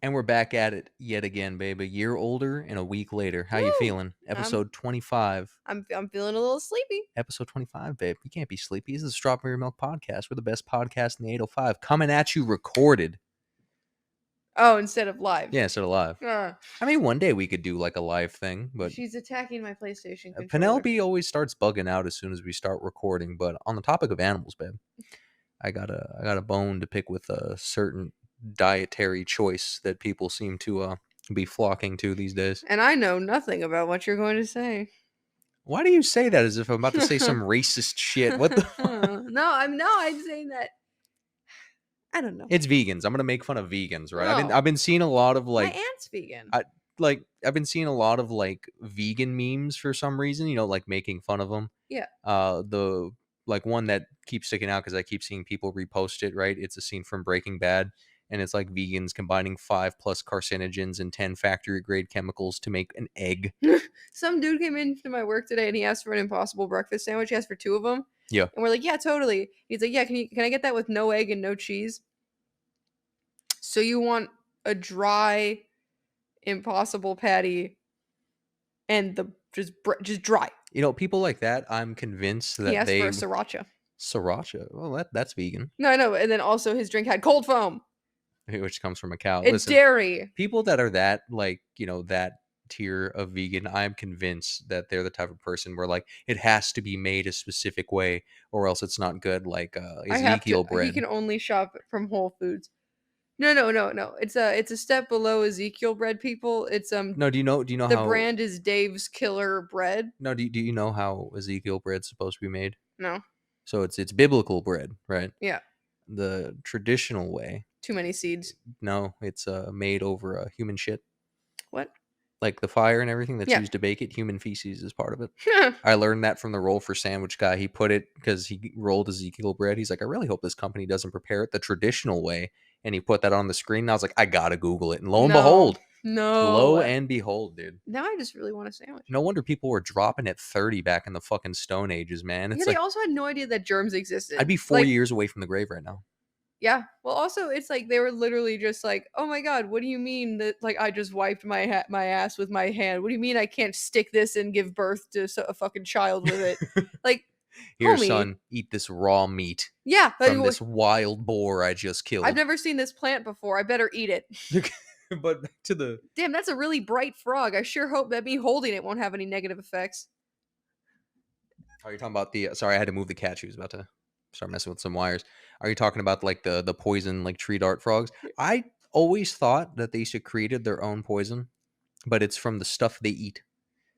And we're back at it yet again, babe. A year older and a week later. How you Woo! feeling? I'm Episode 25. I'm feeling a little sleepy. Episode 25, babe. You can't be sleepy. This is the Strawberry Milk Podcast. We're the best podcast in the 805. Coming at you recorded. Oh, instead of live. Yeah, instead of live. Ah, I mean, one day we could do like a live thing, but she's attacking my PlayStation controller. Penelope always starts bugging out as soon as we start recording. But on the topic of animals, babe, I got a bone to pick with a certain dietary choice that people seem to be flocking to these days. And I know nothing about what you're going to say. Why do you say that as if I'm about to say some racist shit? What the fuck? I'm saying that. I don't know. It's vegans. I'm gonna make fun of vegans, right? Oh. I've been seeing a lot of My like aunt's vegan. I've been seeing a lot of like vegan memes for some reason, like making fun of them. Yeah. The like one that keeps sticking out because I keep seeing people repost it, right? It's a scene from Breaking Bad, and it's like vegans combining 5+ carcinogens and 10 factory grade chemicals to make an egg. Some dude came into my work today and he asked for an Impossible breakfast sandwich. He asked for 2 of them. Yeah. And we're like, yeah, totally. He's like, yeah, can I get that with no egg and no cheese? So you want a dry Impossible patty and the just dry. People like that, I'm convinced He that asked they for a sriracha. sriracha. Well, that's vegan, No, I know. And then also his drink had cold foam which comes from a cow. and Listen, dairy. people that are that that tier of vegan, I'm convinced that they're the type of person where like it has to be made a specific way or else it's not good, like I have Ezekiel to. He bread. can only shop from Whole Foods. No. It's a step below Ezekiel bread. People. It's No, do you know the how brand is Dave's Killer Bread. no do you know how Ezekiel bread's supposed to be made? No. So it's biblical bread, right? Yeah. The traditional way, Too many seeds. no, it's made over human shit, What? like the fire and everything that's Yeah. used to bake it. Human feces is part of it. I learned that from the Roll for Sandwich guy. He put it because he rolled Ezekiel bread. He's like, I really hope this company doesn't prepare it the traditional way. And he put that on the screen. And I was like, I gotta Google it. And lo and behold, lo and behold, dude. Now I just really want a sandwich. No wonder people were dropping at 30 back in the fucking Stone Ages, man. It's Yeah, they like also had no idea that germs existed. I'd be 4 years away from the grave right now. Yeah. Well, also it's like they were literally just like, "Oh my god, what do you mean that like I just wiped my ass with my hand? What do you mean I can't stick this and give birth to a fucking child with it?" Like, Here, homie. son, eat this raw meat Yeah, from this wild boar I just killed. I've never seen this plant before. I better eat it. But back to the Damn, that's a really bright frog. I sure hope that me holding it won't have any negative effects. Are you talking about the? Sorry, I had to move the cat. She was about to start messing with some wires. Are you talking about like the poison like tree dart frogs? I always thought that they secreted their own poison, but it's from the stuff they eat.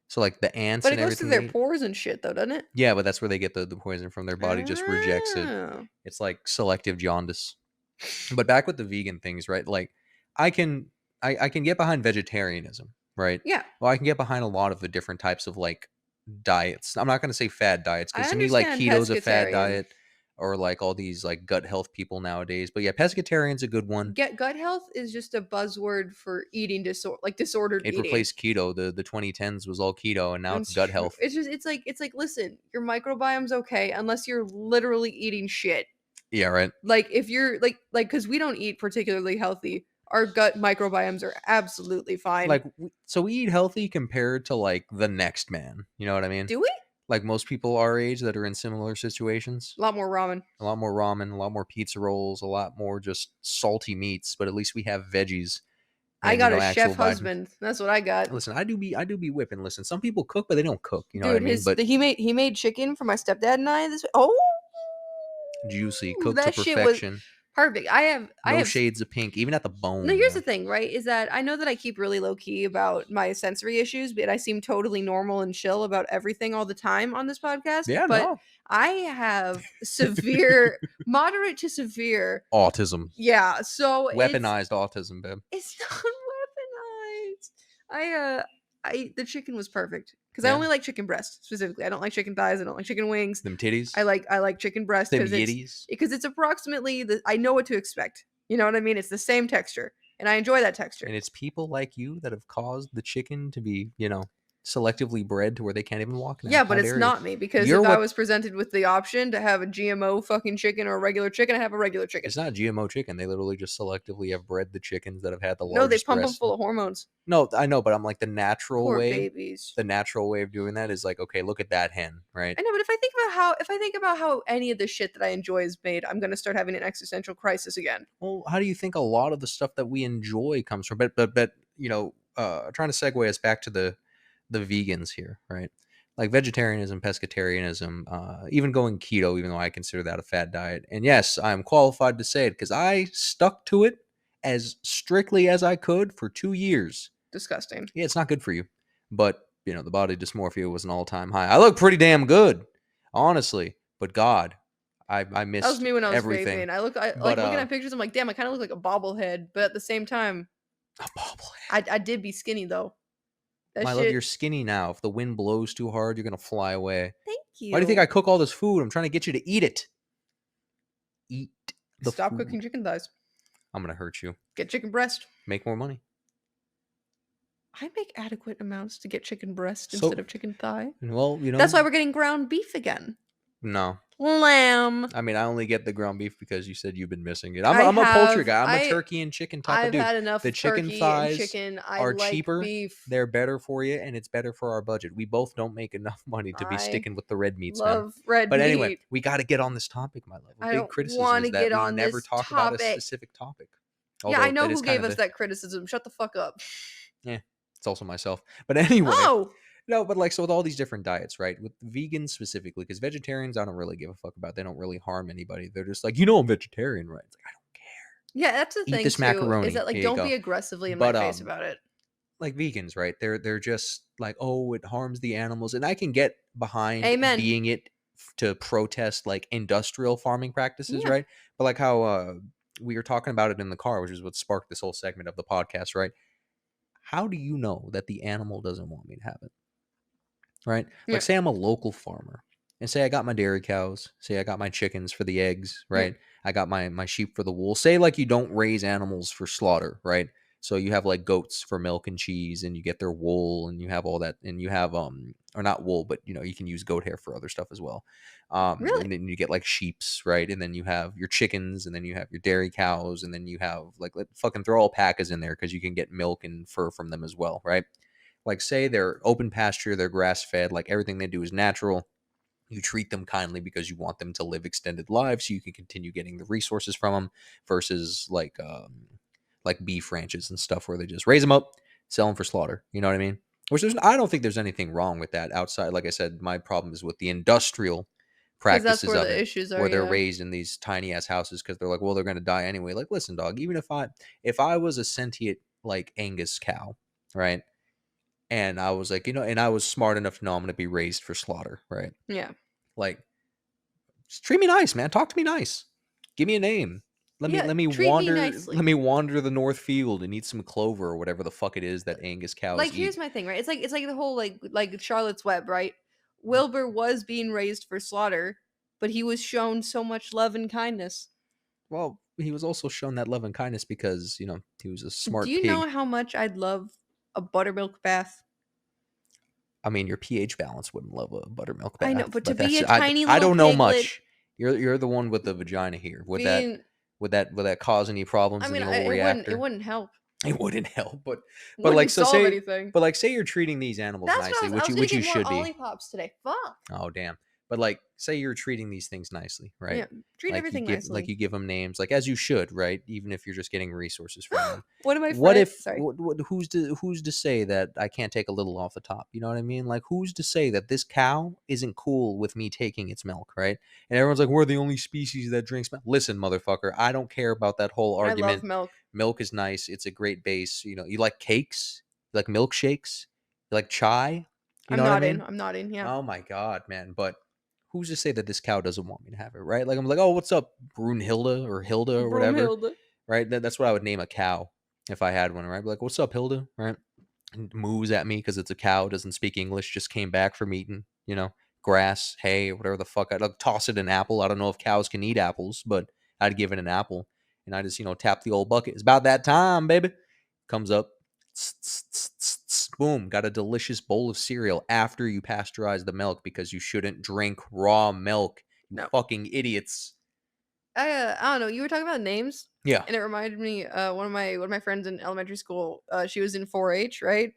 So like the ants But it and goes through everything their they eat. pores and shit though, doesn't it? Yeah, but that's where they get the poison from. Their body just rejects it. Oh. It's like selective jaundice. But back with the vegan things, right? Like I can get behind vegetarianism, right? Yeah. Well, I can get behind a lot of the different types of like diets. I'm not going to say fad diets because I to me like understand keto's a fad pescatarian. diet or like all these like gut health people nowadays. But yeah, pescatarian's a good one. Gut health is just a buzzword for eating disordered It eating. replaced keto. The 2010s was all keto and now it's gut health. It's like listen, your microbiome's okay unless you're literally eating shit. Yeah, right. Like if you're like cuz we don't eat particularly healthy, our gut microbiomes are absolutely fine. Like so we eat healthy compared to like the next man. You know what I mean? Do we? Like most people our age that are in similar situations. A lot more ramen. A lot more ramen, a lot more pizza rolls, a lot more just salty meats, but at least we have veggies. I got a actual chef husband. That's what I got. Listen, I do be whipping. Listen, some people cook, but they don't cook. You know Dude, what I mean? But he made chicken for my stepdad and I this. Oh, juicy, cooked to that shit was perfection. perfect. I No have shades of pink, even at the bone. No, here's man. the thing, right? Is that I know that I keep really low key about my sensory issues, but I seem totally normal and chill about everything all the time on this podcast. Yeah, but no. I have severe, moderate to severe Autism. Yeah, so Weaponized autism, babe. It's not weaponized. The chicken was perfect because I Yeah. only like chicken breast specifically. I don't like chicken thighs. I don't like chicken wings. Them titties. I like chicken breast Them because yitties. it's approximately I know what to expect. You know what I mean? It's the same texture, and I enjoy that texture. And it's people like you that have caused the chicken to be, selectively bred to where they can't even walk now. Yeah, but How it's dare you? not me because You're if I what? was presented with the option to have a GMO fucking chicken or a regular chicken, I have a regular chicken. It's not GMO chicken. They literally just selectively have bred the chickens that have had the No, they largest pump them breasts. full of hormones. No, I know, but I'm like Poor babies. the natural way of doing that is like, okay, look at that hen, right? I know, but if I think about how any of the shit that I enjoy is made, I'm gonna start having an existential crisis again. Well, how do you think a lot of the stuff that we enjoy comes from? But you know, trying to segue us back to the vegans here, right? Like vegetarianism, pescatarianism, even going keto, even though I consider that a fad diet. And yes, I'm qualified to say it because I stuck to it as strictly as I could for 2 years. Disgusting. Yeah, it's not good for you, but you know, the body dysmorphia was an all-time high. I look pretty damn good, honestly. But God, I That was missed me when I was everything. vaping. I But like looking at pictures. I'm like, damn, I kind of look like a bobblehead, but at the same time, a bobblehead. I did be skinny though. That My love, shit. you're skinny now. If the wind blows too hard, you're gonna fly away. Thank Why do you think I you. cook all this food? I'm trying to get you to eat it. Eat the Stop food. cooking chicken thighs. I'm gonna hurt you. Get chicken breast. Make more money. I make adequate amounts to get chicken breast So, instead of chicken thigh. well, you know, That's why we're getting ground beef again. no. Lamb. I mean, I only get the ground beef because you said you've been missing it. I I'm a poultry have- guy. I'm a I- turkey and chicken type of I've dude. had enough The chicken turkey thighs and chicken. I are like cheaper. beef. They're better for you, and it's better for our budget. We both don't make enough money to be I sticking with the red meats now. Love red But meat. anyway, we got to get on this topic, my love. A I big don't criticism wanna is that get we on never this talk about a topic. specific topic. Yeah, I Although know that is who kind gave of us that criticism. Shut the fuck up. It's also myself. But anyway, Oh, no, but like, so with all these different diets, right? With vegans specifically, because vegetarians, I don't really give a fuck about. They don't really harm anybody. They're just like, I'm vegetarian, right? It's like, I don't care. yeah, that's the Eat thing this too. macaroni. Is that like Here you don't go. be aggressively in But, my face about it. Like vegans, right? They're just like, oh, it harms the animals, and I can get behind Amen. being it to protest like industrial farming practices, Yeah. right? But like how we were talking about it in the car, which is what sparked this whole segment of the podcast, right? How do you know that the animal doesn't want me to have it? Right? Yeah. Like, say I'm a local farmer, and say I got my dairy cows, say I got my chickens for the eggs, Yeah. right? I got my sheep for the wool. Say like you don't raise animals for slaughter, right? So you have like goats for milk and cheese, and you get their wool, and you have all that, and you have or not wool, but you know you can use goat hair for other stuff as well. Really? And then you get like sheeps, right? And then you have your chickens, and then you have your dairy cows, and then you have like fucking throw alpacas in there because you can get milk and fur from them as well, right? Like, say they're open pasture, they're grass fed, like everything they do is natural. You treat them kindly because you want them to live extended lives so you can continue getting the resources from them versus like beef ranches and stuff where they just raise them up, sell them for slaughter. You know what I mean? I don't think there's anything wrong with that outside. Like I said, my problem is with the industrial Because that's practices where of the it, issues are. where they're Yeah. raised in these tiny ass houses because they're like, well, they're gonna die anyway. Like, listen, dog, even if I was a sentient like Angus cow, right? And I was like, and I was smart enough to know I'm going to be raised for slaughter, right? Yeah. Like, just treat me nice, man. Talk to me nice. Give me a name. Let Yeah, me treat me wander. nicely. Let me wander the North Field and eat some clover or whatever the fuck it is that Angus cows Like eat. here's my thing, right? It's like the whole like Charlotte's Web, right? Wilbur was being raised for slaughter, but he was shown so much love and kindness. Well, he was also shown that love and kindness because he was a smart Do you pig. know how much I'd love a buttermilk bath? I mean, your pH balance wouldn't love a buttermilk bath. I know, but to be that's- a tiny I little don't know piglet much. You're the one with the vagina here. Would that cause any problems I in mean, the old it reactor? wouldn't help. It wouldn't help, but Wouldn't like, so solve say, anything. but like, say you're treating these animals That's nicely, what I was which you gonna get should more be. Olippops today. Fuck. Oh damn! But like, say you're treating these things nicely, right? Yeah, treat Like everything nicely. like you give them names, like as you should, right? Even if you're just getting resources from them. One of my What friends. if? Sorry. Who's to say that I can't take a little off the top? You know what I mean? Like, who's to say that this cow isn't cool with me taking its milk, right? And everyone's like, we're the only species that drinks milk. Listen, motherfucker, I don't care about that whole I argument. love milk. Milk is nice. It's a great base. You like cakes? You like milkshakes? You like chai? You know what I mean? I'm nodding. Yeah. Oh my god, man! But who's to say that this cow doesn't want me to have it, right? Like, I'm like, oh, what's up, Brunhilde or Hilda or whatever, Bromhilde. right? That's what I would name a cow if I had one, right? Be like, what's up, Hilda, right? And moos at me because it's a cow, doesn't speak English, just came back from eating, grass, hay, or whatever the fuck. I'd like toss it an apple. I don't know if cows can eat apples, but I'd give it an apple, and I just tap the old bucket. It's about that time, baby. Comes up, tss, tss, tss, tss, tss. Boom, got a delicious bowl of cereal after you pasteurize the milk because you shouldn't drink raw milk. You No. fucking idiots. I don't know. You were talking about names, Yeah. and it reminded me. One of my friends in elementary school. She was in 4-H, right?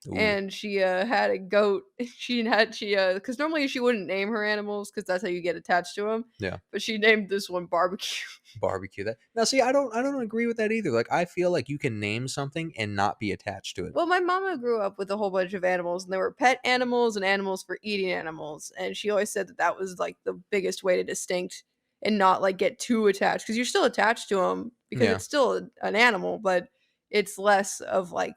Ooh, And she had a goat. She because normally she wouldn't name her animals because that's how you get attached to them. yeah. But she named this one barbecue. Barbecue that. Now, see, I don't agree with that either. Like, I feel like you can name something and not be attached to it. Well, my mama grew up with a whole bunch of animals, and there were pet animals and animals for eating animals, and she always said that that was like the biggest way to distinct and not like get too attached because you're still attached to them because Yeah. it's still an animal, but it's less of like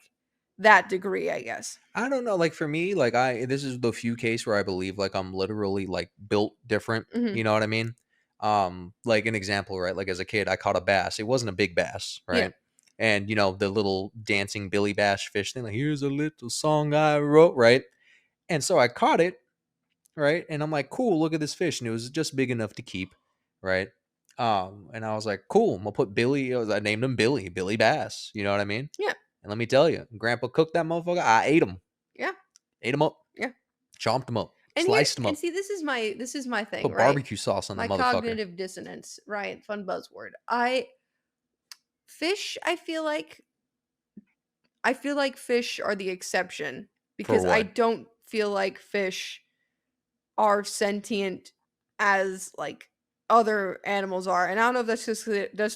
that degree, I guess. I don't know. Like for me, like this is the few case where I believe like I'm literally like built different. Hmm. You know what I mean? Like an example, right? Like as a kid, I caught a bass. It wasn't a big bass, Yeah. right? And the little dancing Billy Bash fish thing, like here's a little song I wrote, right? And so I caught it, right? And I'm like, cool, look at this fish, and it was just big enough to keep, right? And I was like, cool, I'm gonna put Billy. I named him Billy Bass. You know what I mean? Yeah. And let me tell you, Grandpa cooked that motherfucker. I Yeah. ate him up, Yeah. chomped him up, And here sliced him and up, see, this is my thing, put right? barbecue sauce on the My motherfucker. cognitive dissonance, right? Fun buzzword. I feel like fish are the exception For because I what? don't feel like fish are sentient as like other animals are. And I don't know if that's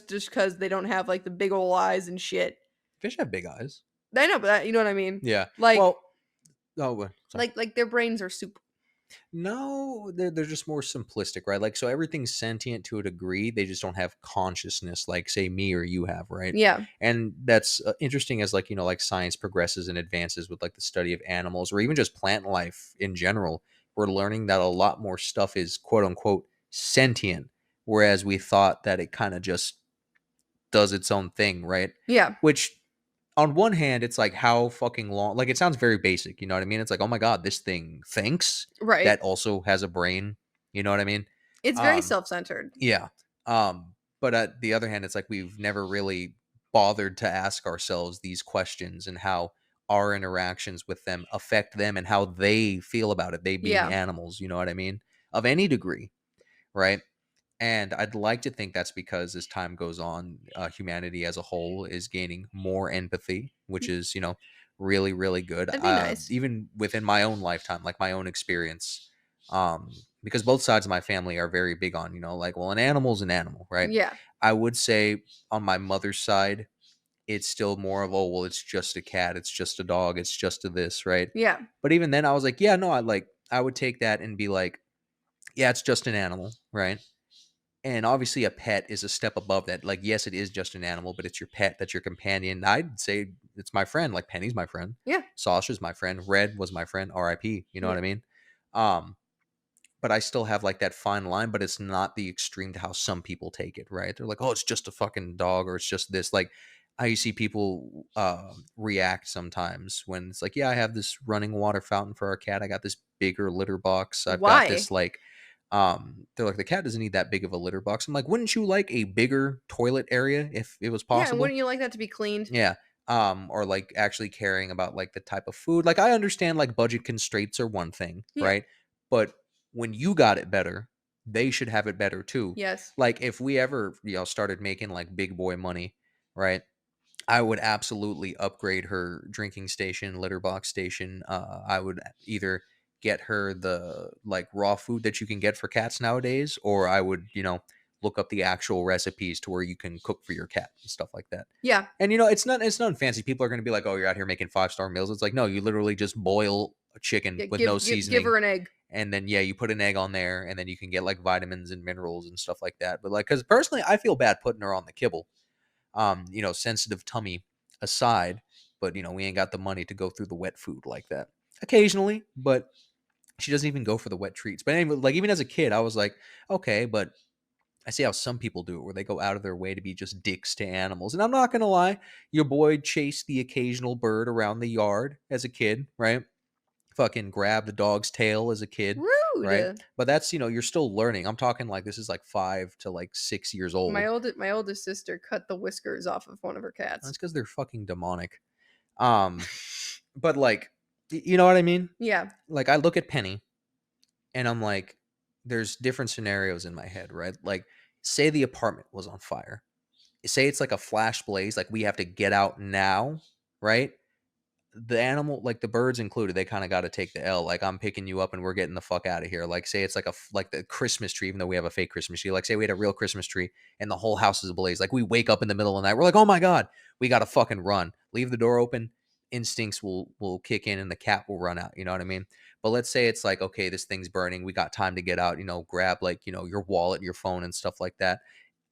just because they don't have like the big old eyes and shit. Fish have big eyes. I know, but you know what I mean. Yeah. Like Well, oh, sorry. like their brains are soup. No, they're just more simplistic, right? Like, so everything's sentient to a degree. They just don't have consciousness, like say me or you have, right? Yeah. And that's interesting as like like science progresses and advances with like the study of animals or even just plant life in general. We're learning that a lot more stuff is quote unquote sentient, whereas we thought that it kind of just does its own thing, right? Yeah. Which on one hand, it's like how fucking long like it sounds very basic, you know what I mean? It's like, oh my god, this thing thinks Right. that also has a brain, you know what I mean? It's very Um, self-centered. yeah. But at the other hand, it's like we've never really bothered to ask ourselves these questions and how our interactions with them affect them and how they feel about it, they being Yeah. animals, you know what I mean? Of any degree, right? And I'd like to think that's because as time goes on, humanity as a whole is gaining more empathy, which is, really, really good. That'd be nice. Even within my own lifetime, like my own experience, because both sides of my family are very big on, like, well, an animal's an animal, right? Yeah. I would say on my mother's side, it's still more of, oh, well, it's just a cat, it's just a dog, it's just a this, right? Yeah. But even then, I was like, yeah, no, I would take that and be like, yeah, it's just an animal, right? And obviously, a pet is a step above that. Like, yes, it is just an animal, but it's your pet. That's your companion. I'd say it's my friend. Like, Penny's my friend. Yeah. Sasha's my friend. Red was my friend. R.I.P. You know Yeah. what I mean? Um, but I still have like that fine line, but it's not the extreme to how some people take it, right? They're like, oh, it's just a fucking dog or it's just this. Like, how you see people react sometimes when it's like, yeah, I have this running water fountain for our cat. I got this bigger litter box. I've got Why? this like, they're like, the cat doesn't need that big of a litter box. I'm like, wouldn't you like a bigger toilet area if it was Yeah, and possible? wouldn't you like that to be cleaned? Yeah. Or like actually caring about like the type of food. Like I understand like budget constraints are one thing, Yeah. right? But when you got it better, they should have it better too. Yes. Like if we ever, started making like big boy money, right? I would absolutely upgrade her drinking station, litter box station. I would either get her the like raw food that you can get for cats nowadays, or I would, look up the actual recipes to where you can cook for your cat and stuff like that. Yeah. And it's not fancy. People are going to be like, "Oh, you're out here making 5-star meals." It's like, no, you literally just boil a chicken Yeah, with no give seasoning, her an egg. and then yeah, you put an egg on there, and then you can get like vitamins and minerals and stuff like that. But like, because personally, I feel bad putting her on the kibble. Sensitive tummy aside, but we ain't got the money to go through the wet food like that. Occasionally, but she doesn't even go for the wet treats. But anyway, like even as a kid, I was like, okay, but I see how some people do it where they go out of their way to be just dicks to animals. And I'm not gonna lie, your boy chased the occasional bird around the yard as a kid, right? Fucking grab the dog's tail as a kid, right? Rude. But that's, you're still learning. I'm talking like this is like 5 to like 6 years My old. oldest sister cut the whiskers off of one of her That's cats. because they're fucking demonic. Um, but like You know what I mean? Yeah. Like I look at Penny and I'm like, there's different scenarios in my head, right? Like, say the apartment was on fire. Say it's like a flash blaze, like we have to get out now, right? The animal, like the birds included, they kind of got to take the L. Like I'm picking you up and we're getting the fuck out of here. Like say it's like like the Christmas tree, even though we have a fake Christmas tree. Like say we had a real Christmas tree and the whole house is ablaze. Like we wake up in the middle of the night, we're like, oh my god, we got to fucking run. Leave the door open. Instincts will kick in and the cat will run out. You know what I mean? But let's say it's like, okay, this thing's burning. We got time to get out. Grab like your wallet, your phone, and stuff like that.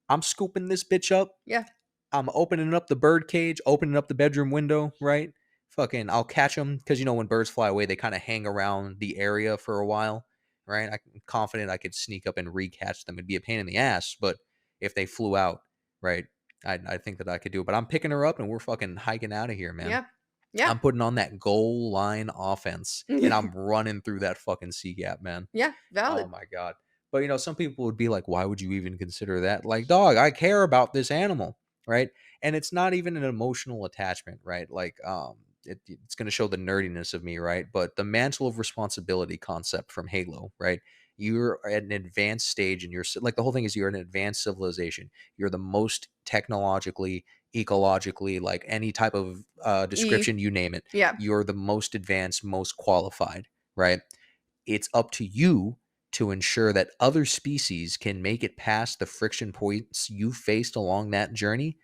I'm scooping this bitch up. Yeah. I'm opening up the bird cage, opening up the bedroom window, right? Fucking, I'll catch them because when birds fly away, they kind of hang around the area for a while, right? I'm confident I could sneak up and recatch them. It'd be a pain in the ass, but if they flew out, right, I think that I could do it. But I'm picking her up and we're fucking hiking out of here, man. Yeah. Yeah. I'm putting on that goal line offense and I'm running through that fucking sea gap, man. Yeah. Oh Valid. my god. But some people would be like, why would you even consider that? Like, dog, I care about this animal, right? And it's not even an emotional attachment, right? Like, it's going to show the nerdiness of me, right? But the mantle of responsibility concept from Halo, right? You're at an advanced stage and like the whole thing is you're an advanced civilization. You're the most technologically, ecologically, like any type of E. description, you name it. Yeah. You're the most advanced, most qualified, right? It's up to you to ensure that other species can make it past the friction points you faced along that journey,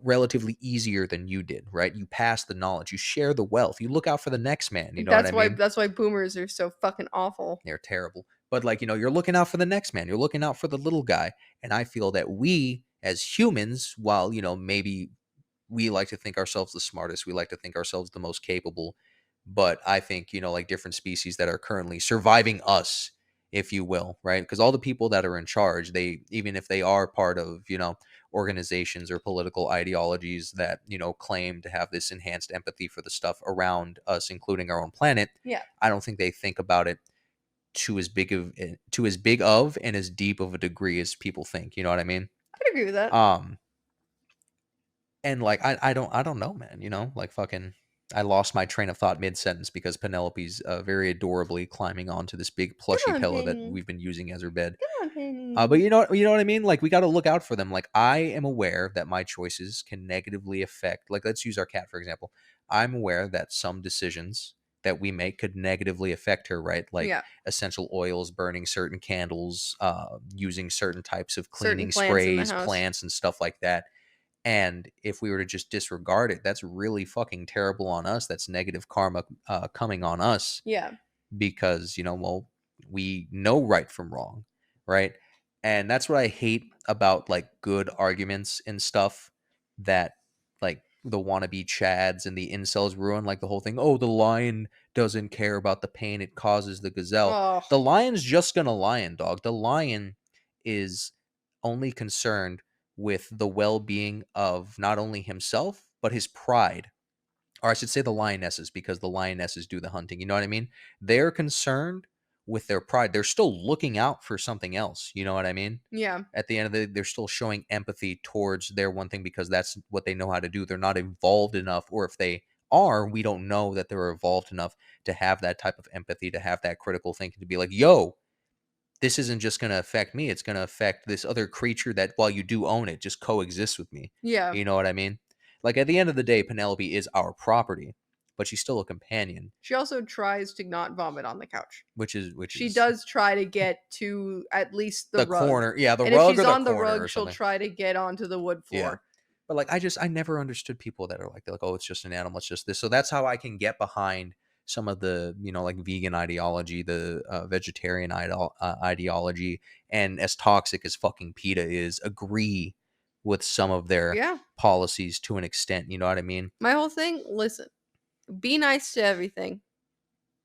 relatively easier than you did, right? You pass the knowledge, you share the wealth, you look out for the next man, you know what I mean? That's why boomers are so fucking awful. They're terrible. But like, you're looking out for the next man, you're looking out for the little guy. And I feel that we as humans, while, maybe we like to think ourselves the smartest, we like to think ourselves the most capable, but I think like different species that are currently surviving us, if you will, right? Because all the people that are in charge, they, even if they are part of organizations or political ideologies that claim to have this enhanced empathy for the stuff around us, including our own planet, Yeah. I don't think they think about it to as big of and as deep of a degree as people think, you know what I mean? I'd agree with that. And like I don't know, man. Like fucking, I lost my train of thought mid sentence because Penelope's very adorably climbing onto this big plushy Come on, pillow that Penny. we've been using as her bed. Come on, Penny. But you know what I mean. Like we got to look out for them. Like I am aware that my choices can negatively affect. Like let's use our cat for example. I'm aware that some decisions that we make could negatively affect her, right? Like Yeah. essential oils, burning certain candles, using certain types of Certain cleaning plants in the sprays, house. plants, and stuff like that. And if we were to just disregard it, that's really fucking terrible on us. That's negative karma coming on us Yeah. because, well, we know right from wrong, right? And that's what I hate about like good arguments and stuff that like the wannabe chads and the incels ruin, like the whole thing. Oh, the lion doesn't care about the pain it causes the gazelle. Oh. The lion's just gonna lion, dog. The lion is only concerned with the well-being of not only himself but his pride, or I should say the lionesses, because the lionesses do the hunting. You know what I mean? They're concerned with their pride. They're still looking out for something else. You know what I mean? Yeah. At the end of the day, they're still showing empathy towards their one thing because that's what they know how to do. They're not evolved enough, or if they are, we don't know that they're evolved enough to have that type of empathy, to have that critical thinking, to be like, yo, this isn't just going to affect me. It's going to affect this other creature that, while you do own it, just coexists with me. Yeah. You know what I mean? Like at the end of the day, Penelope is our property, but she's still a companion, She also tries to not vomit on the couch. which She is does try to get to at least the the rug. corner. Yeah, the And if rug she's or the on the corner rug, or she'll something. try to get onto the wood Yeah. floor. But like I never understood people that are like, they're like, oh, it's just an animal, it's just this. So that's how I can get behind some of the like vegan ideology, the vegetarian ideology, and as toxic as fucking PETA is, agree with some of their Yeah. policies to an extent. You know what I mean? My whole thing, listen, be nice to everything.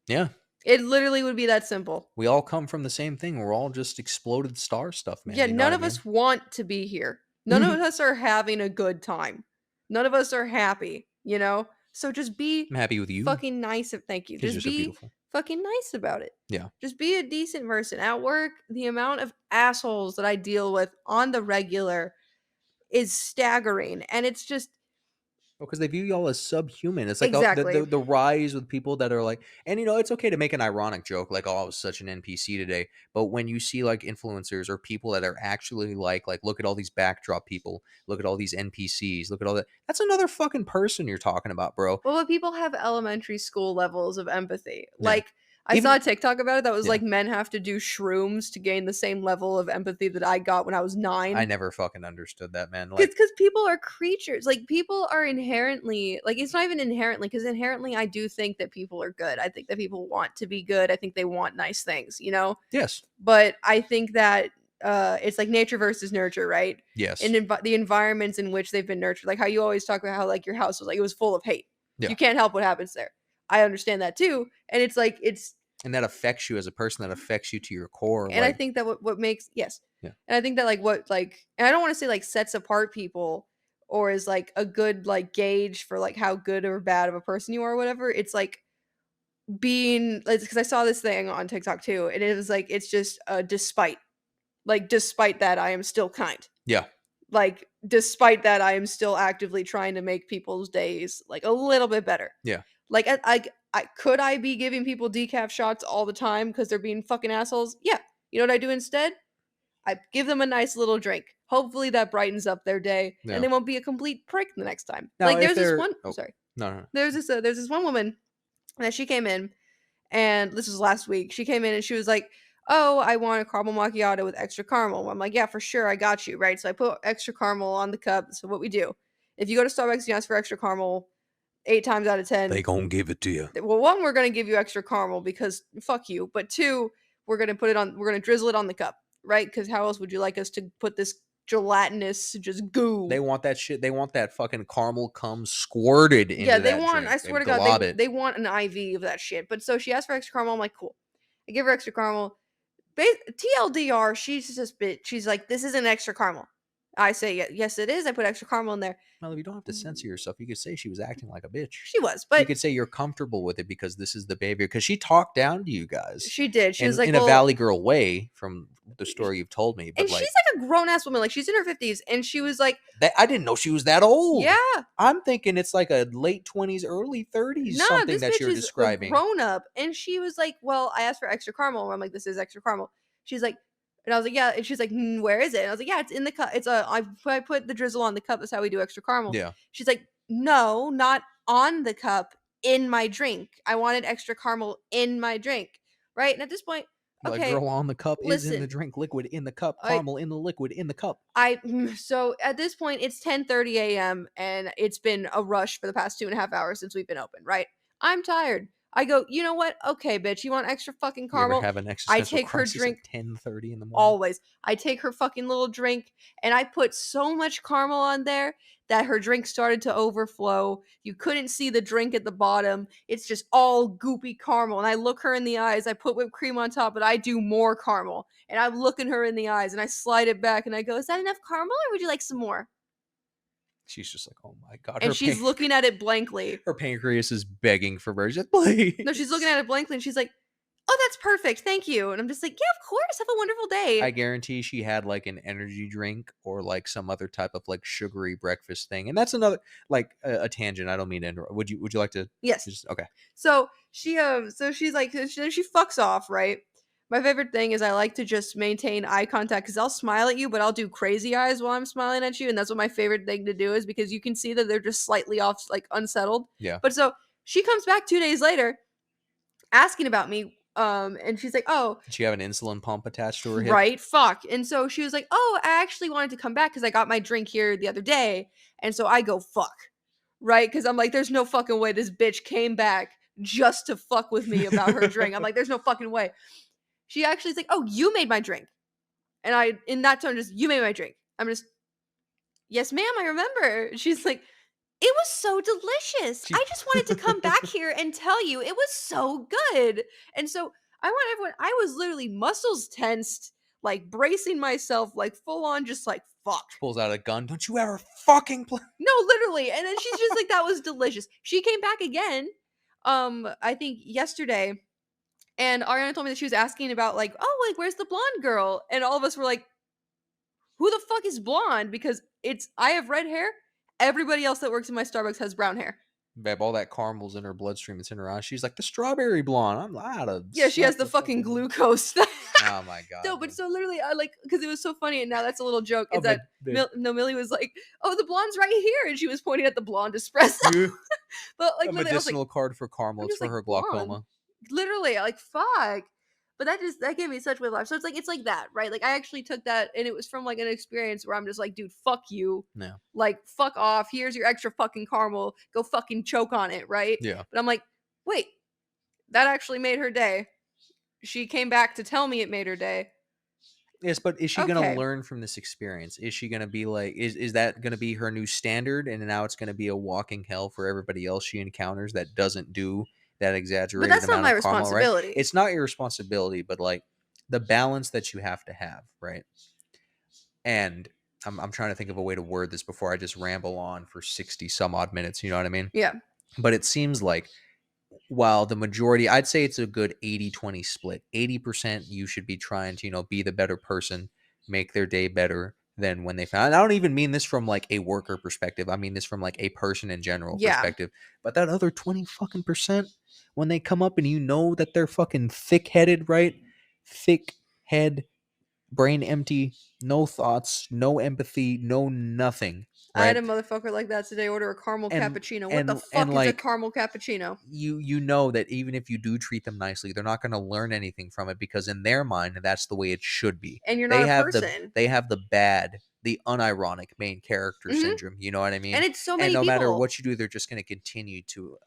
Yeah. It literally would be that simple. We all come from the same thing. We're all just exploded star stuff, man. Yeah, You know none what of I mean? us want to be here. None of us are having a good time. None of us are happy, you know? So just be I'm happy with you fucking nice. Thank you. because you're Just so be beautiful. fucking nice about it. Yeah. Just be a decent person. At work, the amount of assholes that I deal with on the regular is staggering. And it's just, Because they view y'all as subhuman. It's like Exactly. the rise with people that are like, and it's okay to make an ironic joke like, "Oh, I was such an NPC today." But when you see like influencers or people that are actually like, look at all these backdrop people, look at all these NPCs, look at all that. That's another fucking person you're talking about, bro. Well, but people have elementary school levels of empathy. Yeah. Like, I saw Even a TikTok about it that was yeah, like men have to do shrooms to gain the same level of empathy that I got when I was I 9. never fucking understood that, man. Like, Because people are creatures. Like, people are inherently, like, it's not even inherently, because inherently, I do think that people are good. I think that people want to be good. I think they want nice things, you know? yes, But I think that it's like nature versus nurture, right? yes, And the environments in which they've been nurtured, like how you always talk about how like your house was like it was full of hate. yeah. You can't help what happens there. I understand that too, and it's like it's And that affects you as a person. That affects you to your core. and I Like, think that what makes yes, yeah, and I think that like what like and I don't want to say like sets apart people or is like a good like gauge for like how good or bad of a person you are or whatever. It's like being because I saw this thing on TikTok too, and it was like it's just despite that I am still kind. yeah, Like, despite that, I am still actively trying to make people's days, like, a little bit better. yeah. Like, I could I be giving people decaf shots all the time because 'cause they're being fucking assholes? Yeah. You know what I do instead? I give them a nice little drink. Hopefully, that brightens up their day, and Yeah. they won't be a complete prick the next time. Now, Like, if there's this they're one oh sorry. no, no, no. There's this one woman that she came in and this was last week. She came in and she was like, "Oh, I want a caramel macchiato with extra caramel." I'm like, "Yeah, for sure, I got you." Right? So I put extra caramel on the cup. So what we do, if you go to Starbucks and you ask for extra caramel, 8 times out of They 10, gonna give it to you. well, one, we're gonna give you extra caramel because fuck you. But two, we're gonna drizzle it on the cup, right? Because how else would you like us to put this gelatinous just goo? They want that shit. They want that fucking caramel cum squirted Yeah, into they that want. drink. I They swear to God, glob it. they want an IV of that shit. But so she asked for extra caramel. I'm like, cool. I give her extra caramel. TLDR, she's just bit. She's like, this isn't extra caramel. I say, yes, it is. I put extra caramel in there. Well, if you don't have to censor yourself, you could say she was acting like a bitch. She was, You but could say you're comfortable with it because this is the baby. Because she talked down to you guys, she did. She was and like, in a well, Valley Girl way, from the story you've told me. But and she's like like a grown ass woman. Like she's in her 50s, and she was like, that, I didn't know she was that old. yeah, I'm thinking it's like a late 20s, early 30s, nah, something this that bitch you're is a describing. grown up. And she was like, well, I asked for extra caramel. I'm like, this is extra caramel. She's like, and I was like, yeah. And she's like, where is it? And I was like, yeah, it's in the cup. I put the drizzle on the cup. That's how we do extra caramel. Yeah, She's like, no, not on the cup, in my drink. I wanted extra caramel in my drink. Right. And at this point, you're like, okay, girl, on the cup is in the listen, drink, liquid in the cup, I caramel in the liquid in the cup. so at this point it's 10:30 a.m. and it's been a rush for the past 2.5 hours since we've been open, right? I'm tired. I go, you know what? Okay, bitch, you want extra fucking You ever caramel? have an I existential take her crisis drink at 10:30 in the morning? always. I take her fucking little drink and I put so much caramel on there that her drink started to overflow. You couldn't see the drink at the bottom. It's just all goopy caramel. And I look her in the eyes. I put whipped cream on top, but I do more caramel. And I'm looking her in the eyes and I slide it back and I go, "Is that enough caramel or would you like some more?" She's just like, oh my god, And she's looking at it blankly. her pancreas is begging for mercy. Please. No, she's looking at it blankly and she's like, "Oh, that's perfect. Thank you." And I'm just like, "Yeah, of course. Have a wonderful I day." guarantee she had like an energy drink or like some other type of like sugary breakfast thing. And that's another like a tangent. I don't mean to interrupt. Would you like to Yes. just okay. So she's like she fucks off, right? My favorite thing is I like to just maintain eye contact because I'll smile at you, but I'll do crazy eyes while I'm smiling at you, and that's what my favorite thing to do is because you can see that they're just slightly off, like unsettled. Yeah. But so she comes back 2 days later asking about me, and she's like, "Oh, Did she have an insulin pump attached to her hip? right, fuck." And so she was like, "Oh, I actually wanted to come back because I got my drink here the other day," and so I go, "Fuck." Right? Because I'm like, there's no fucking way this bitch came back just to fuck with me about her drink. I'm like, there's no fucking way. She actually is like, "Oh, you made my drink." And I, in that tone, just, "You made my drink." I'm just, "Yes, ma'am, I remember." She's like, "It was so delicious. She I just wanted to come back here and tell you it was so good." And so I want everyone, I was literally muscles tensed, like bracing myself, like full on, just like, fuck. pulls out a gun. Don't you ever fucking play. No, literally. And then she's just like, "That was delicious." She came back again, I think yesterday, and Ariana told me that she was asking about like, "Oh, like where's the blonde girl?" And all of us were like, "Who the fuck is blonde?" Because I have red hair Everybody else that works in my Starbucks has brown hair. Babe, all that caramel's in her bloodstream. It's in her eyes. She's like the strawberry blonde. I'm out of Yeah, she has suck the the fucking fucking. glucose. Oh my god, No, but dude. so literally, I like because it was so funny, and now that's a little joke. Oh, Is that babe. No, Millie was like, "Oh, the blonde's right here," and she was pointing at the blonde espresso. Yeah. But like A literally, I was like, medicinal card for caramel. I'm It's just for like her blonde. glaucoma. Literally, like fuck. But that gave me such weird life. So it's like that, right? Like I actually took that, and it was from like an experience where I'm just like, dude, fuck you. Yeah. Like fuck off. Here's your extra fucking caramel. Go fucking choke on it, right? Yeah. But I'm like, wait, that actually made her day. She came back to tell me it made her day. Yes, but is she gonna Okay. learn from this experience? Is she gonna be like, is that gonna be her new standard, and now it's gonna be a walking hell for everybody else she encounters that doesn't do that But exaggerated that's not amount my of caramel, right? responsibility. It's not your responsibility, but like the balance that you have to have, right? And I'm trying to think of a way to word this before I just ramble on for 60 some odd minutes. You know what I mean? Yeah. But it seems like while the majority, I'd say it's a good 80-20 split. 80% you should be trying to, be the better person, make their day better than when they found. I don't even mean this from like a worker perspective. I mean this from like a person in general Yeah. perspective. But that other 20 fucking percent, when they come up and you know that they're fucking thick headed, right? Thick head, brain empty, no thoughts, no empathy, no nothing, I had right? a motherfucker like that today order a caramel And cappuccino. What the and fuck is a like caramel cappuccino? you know that even if you do treat them nicely, they're not going to learn anything from it because in their mind that's the way it should be. And you're not They a have person. the bad, the unironic main character Mhm. syndrome. You know what I mean? And it's so And many no matter people. what you do, they're just going to continue to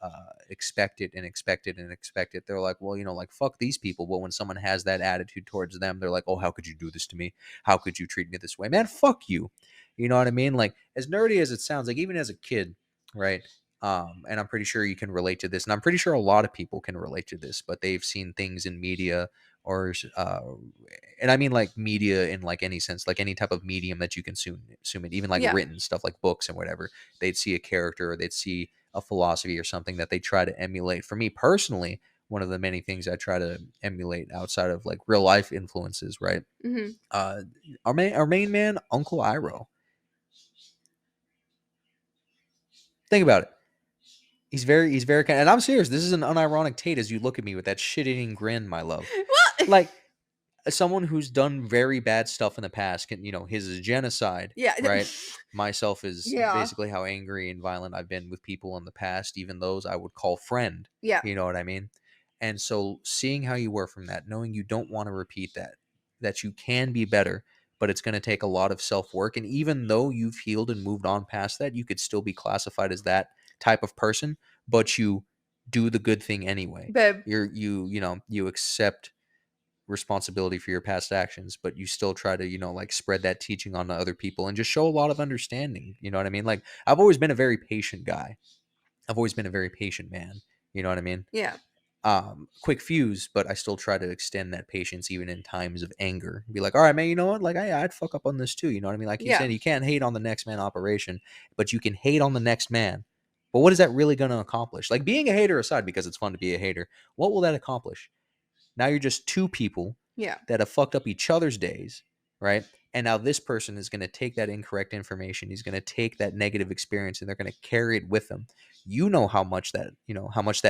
expect it and expect it and expect it. They're like, well, like fuck these people. But when someone has that attitude towards them, they're like, oh, how could you do this to me? How could you treat me this way, man? Fuck you. You know what I mean? Like as nerdy as it sounds, like even as a kid, right? And I'm pretty sure you can relate to this, and I'm pretty sure a lot of people can relate to this, but they've seen things in media and I mean like media in like any sense, like any type of medium that you consume it, even like Yeah. written stuff like books and whatever. They'd see a character or they'd see a philosophy or something that they try to emulate. For me personally, one of the many things I try to emulate outside of like real life influences, right? Mhm. Uh, our main man, Uncle Iroh. Think about it. He's very kind, and I'm serious. This is an unironic Tate as you look at me with that shit-eating grin, my love. What? Like as someone who's done very bad stuff in the past, his is genocide, Yeah. right? Myself is Yeah. basically how angry and violent I've been with people in the past, even those I would call friend. Yeah. You know what I mean? And so seeing how you were from that, knowing you don't want to repeat that you can be better, but it's going to take a lot of self-work. And even though you've healed and moved on past that, you could still be classified as that type of person, but you do the good thing anyway. Babe. You accept responsibility for your past actions, but you still try to, like spread that teaching on to other people and just show a lot of understanding. You know what I mean? Like I've always been a very patient guy. I've always been a very patient man. You know what I mean? Yeah. Quick fuse, but I still try to extend that patience even in times of anger. Be like, all right, man, you know what? Like I'd fuck up on this too. You know what I mean? Like you Yeah. said, you can't hate on the next man operation, but you can hate on the next man. But what is that really going to accomplish? Like being a hater aside, because it's fun to be a hater, what will that accomplish? Now you're just two people Yeah. that have fucked up each other's days, right? And now this person is going to take that incorrect information. He's going to take that negative experience and they're going to carry it with them. You know how much that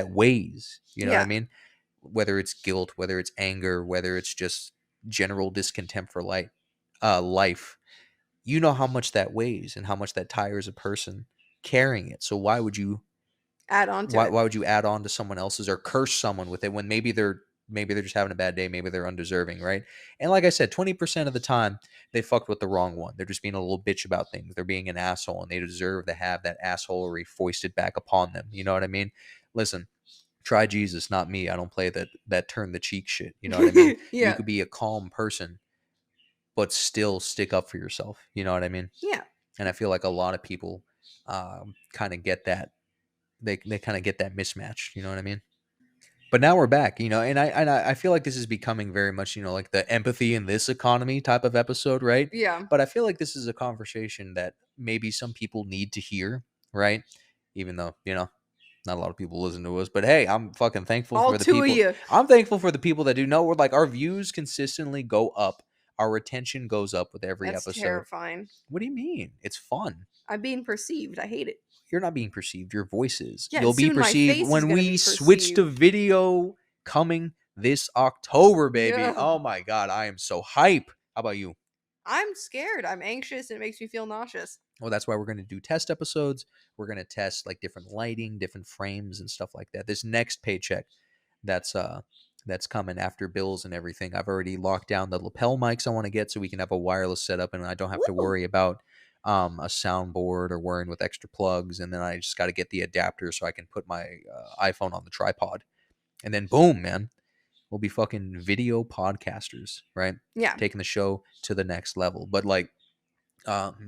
weighs. You know what I Yeah. mean? Whether it's guilt, whether it's anger, whether it's just general discontent for life. You know how much that weighs and how much that tires a person carrying it. So why would you Add on to why it. why would you add on to someone else's or curse someone with it when maybe they're just having a bad day, maybe they're undeserving, right? And like I said, 20% of the time they fucked with the wrong one. They're just being a little bitch about things. They're being an asshole and they deserve to have that assholery foisted back upon them. You know what I mean? Listen, try Jesus, not me. I don't play that turn the cheek shit. You know what I mean? You Yeah. could be a calm person but still stick up for yourself. You know what I mean? Yeah. And I feel like a lot of people kind of get that. They kind of get that mismatch. You know what I mean? But now we're back, and I feel like this is becoming very much, like the empathy in this economy type of episode, right? Yeah. But I feel like this is a conversation that maybe some people need to hear, right? Even though, not a lot of people listen to us, but hey, I'm fucking thankful All for the two of people. you. I'm thankful for the people that do know. We're like our views consistently go up. our retention goes up with every That's episode. terrifying. What do you mean? It's fun. I'm being perceived. I hate it. You're not being perceived. Your voice is. Yeah, You'll be soon my perceived face is when gonna we be switch to perceived. video coming this October, baby. Yeah. Oh my god, I am so hype. How about you? I'm scared. I'm anxious. And it makes me feel nauseous. Well, that's why we're going to do test episodes. We're going to test like different lighting, different frames and stuff like that. This next paycheck that's coming after bills and everything. I've already locked down the lapel mics I want to get so we can have a wireless setup and I don't have to Woo! worry about a soundboard or worrying with extra plugs. And then I just got to get the adapter so I can put my iPhone on the tripod. And then boom, man, we'll be fucking video podcasters, right? Yeah. Taking the show to the next level. But like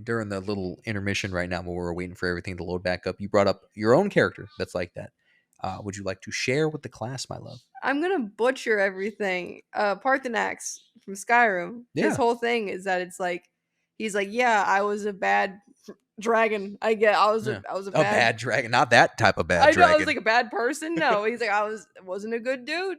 during the little intermission right now while we're waiting for everything to load back up, you brought up your own character that's like that. Would you like to share with the class, my love? I'm gonna butcher everything. Parthenax from Skyrim. Yeah. His whole thing is that it's like he's like, yeah, I was a bad dragon. I was Yeah. I was a A bad bad dragon, not that type of bad I know dragon. I was like a bad person. No, he's like wasn't a good dude.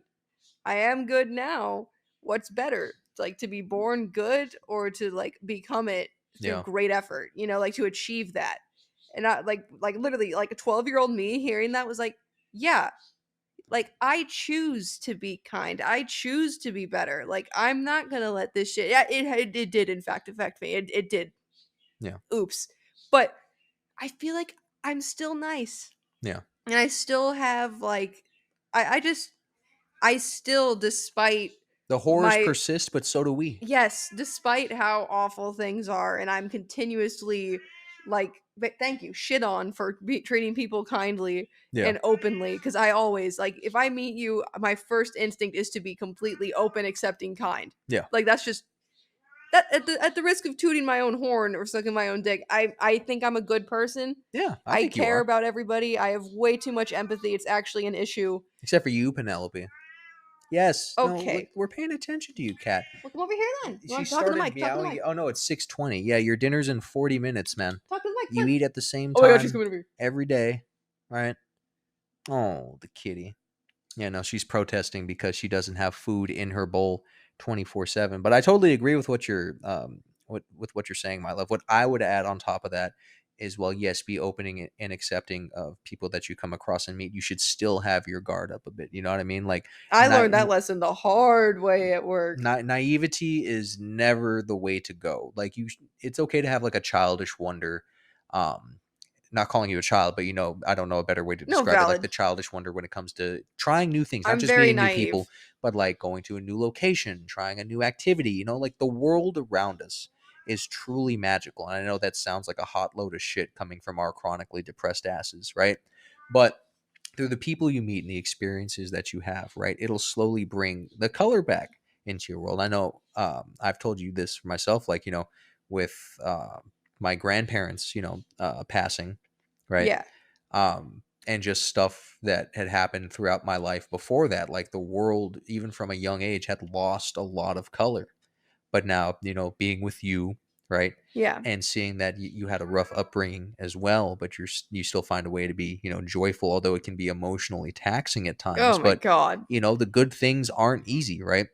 I am good now. What's better? Like to be born good or to like become it through Yeah. great effort, you know, like to achieve that. And I like literally like a 12-year-old me hearing that was like, yeah, like I choose to be kind. I choose to be better. Like I'm not gonna let this shit. Yeah, it did in fact affect me. It did. Yeah. Oops. But I feel like I'm still nice. Yeah. And I still have like I still despite The horrors my persist, but so do we. yes, despite how awful things are, and I'm continuously like, but thank you, shit on for treating people kindly Yeah. and openly. Because I always like, if I meet you, my first instinct is to be completely open, accepting, kind. Yeah. Like that's just that at the risk of tooting my own horn or sucking my own dick. I think I'm a good person. Yeah. I think you care are. about everybody. I have way too much empathy. It's actually an issue. Except for you, Penelope. Yes. No, Okay. look, we're paying attention to you, Cat. Well, come over here then. You She want to talk to the started mic? Talk to the meowing. mic. Oh no, it's 6:20. Yeah, your dinner's in 40 minutes, man. Talk to the mic. You Come on. eat at the same Oh my time god, she's coming over here. every day, right? Oh, the kitty. Yeah, no, she's protesting because she doesn't have food in her bowl 24/7. But I totally agree with what you're with what you're saying, my love. What I would add on top of that is, well, yes, be opening and accepting of people that you come across and meet. You should still have your guard up a bit. You know what I mean? Like I na- learned that lesson the hard way at work. naivety is never the way to go. Like it's okay to have like a childish wonder. Not calling you a child, but I don't know a better way to No, describe it. Like valid. the childish wonder when it comes to trying new things, not I'm just very meeting new naive. people, but like going to a new location, trying a new activity. Like the world around us is truly magical. And I know that sounds like a hot load of shit coming from our chronically depressed asses, right? But through the people you meet and the experiences that you have, right, it'll slowly bring the color back into your world. I know I've told you this for myself, like, with my grandparents, passing, right? Yeah. And just stuff that had happened throughout my life before that, like the world, even from a young age, had lost a lot of color. But now, being with you, right? Yeah. And seeing that you had a rough upbringing as well, but you still find a way to be, joyful, although it can be emotionally taxing at times. Oh my But god. the good things aren't easy, right?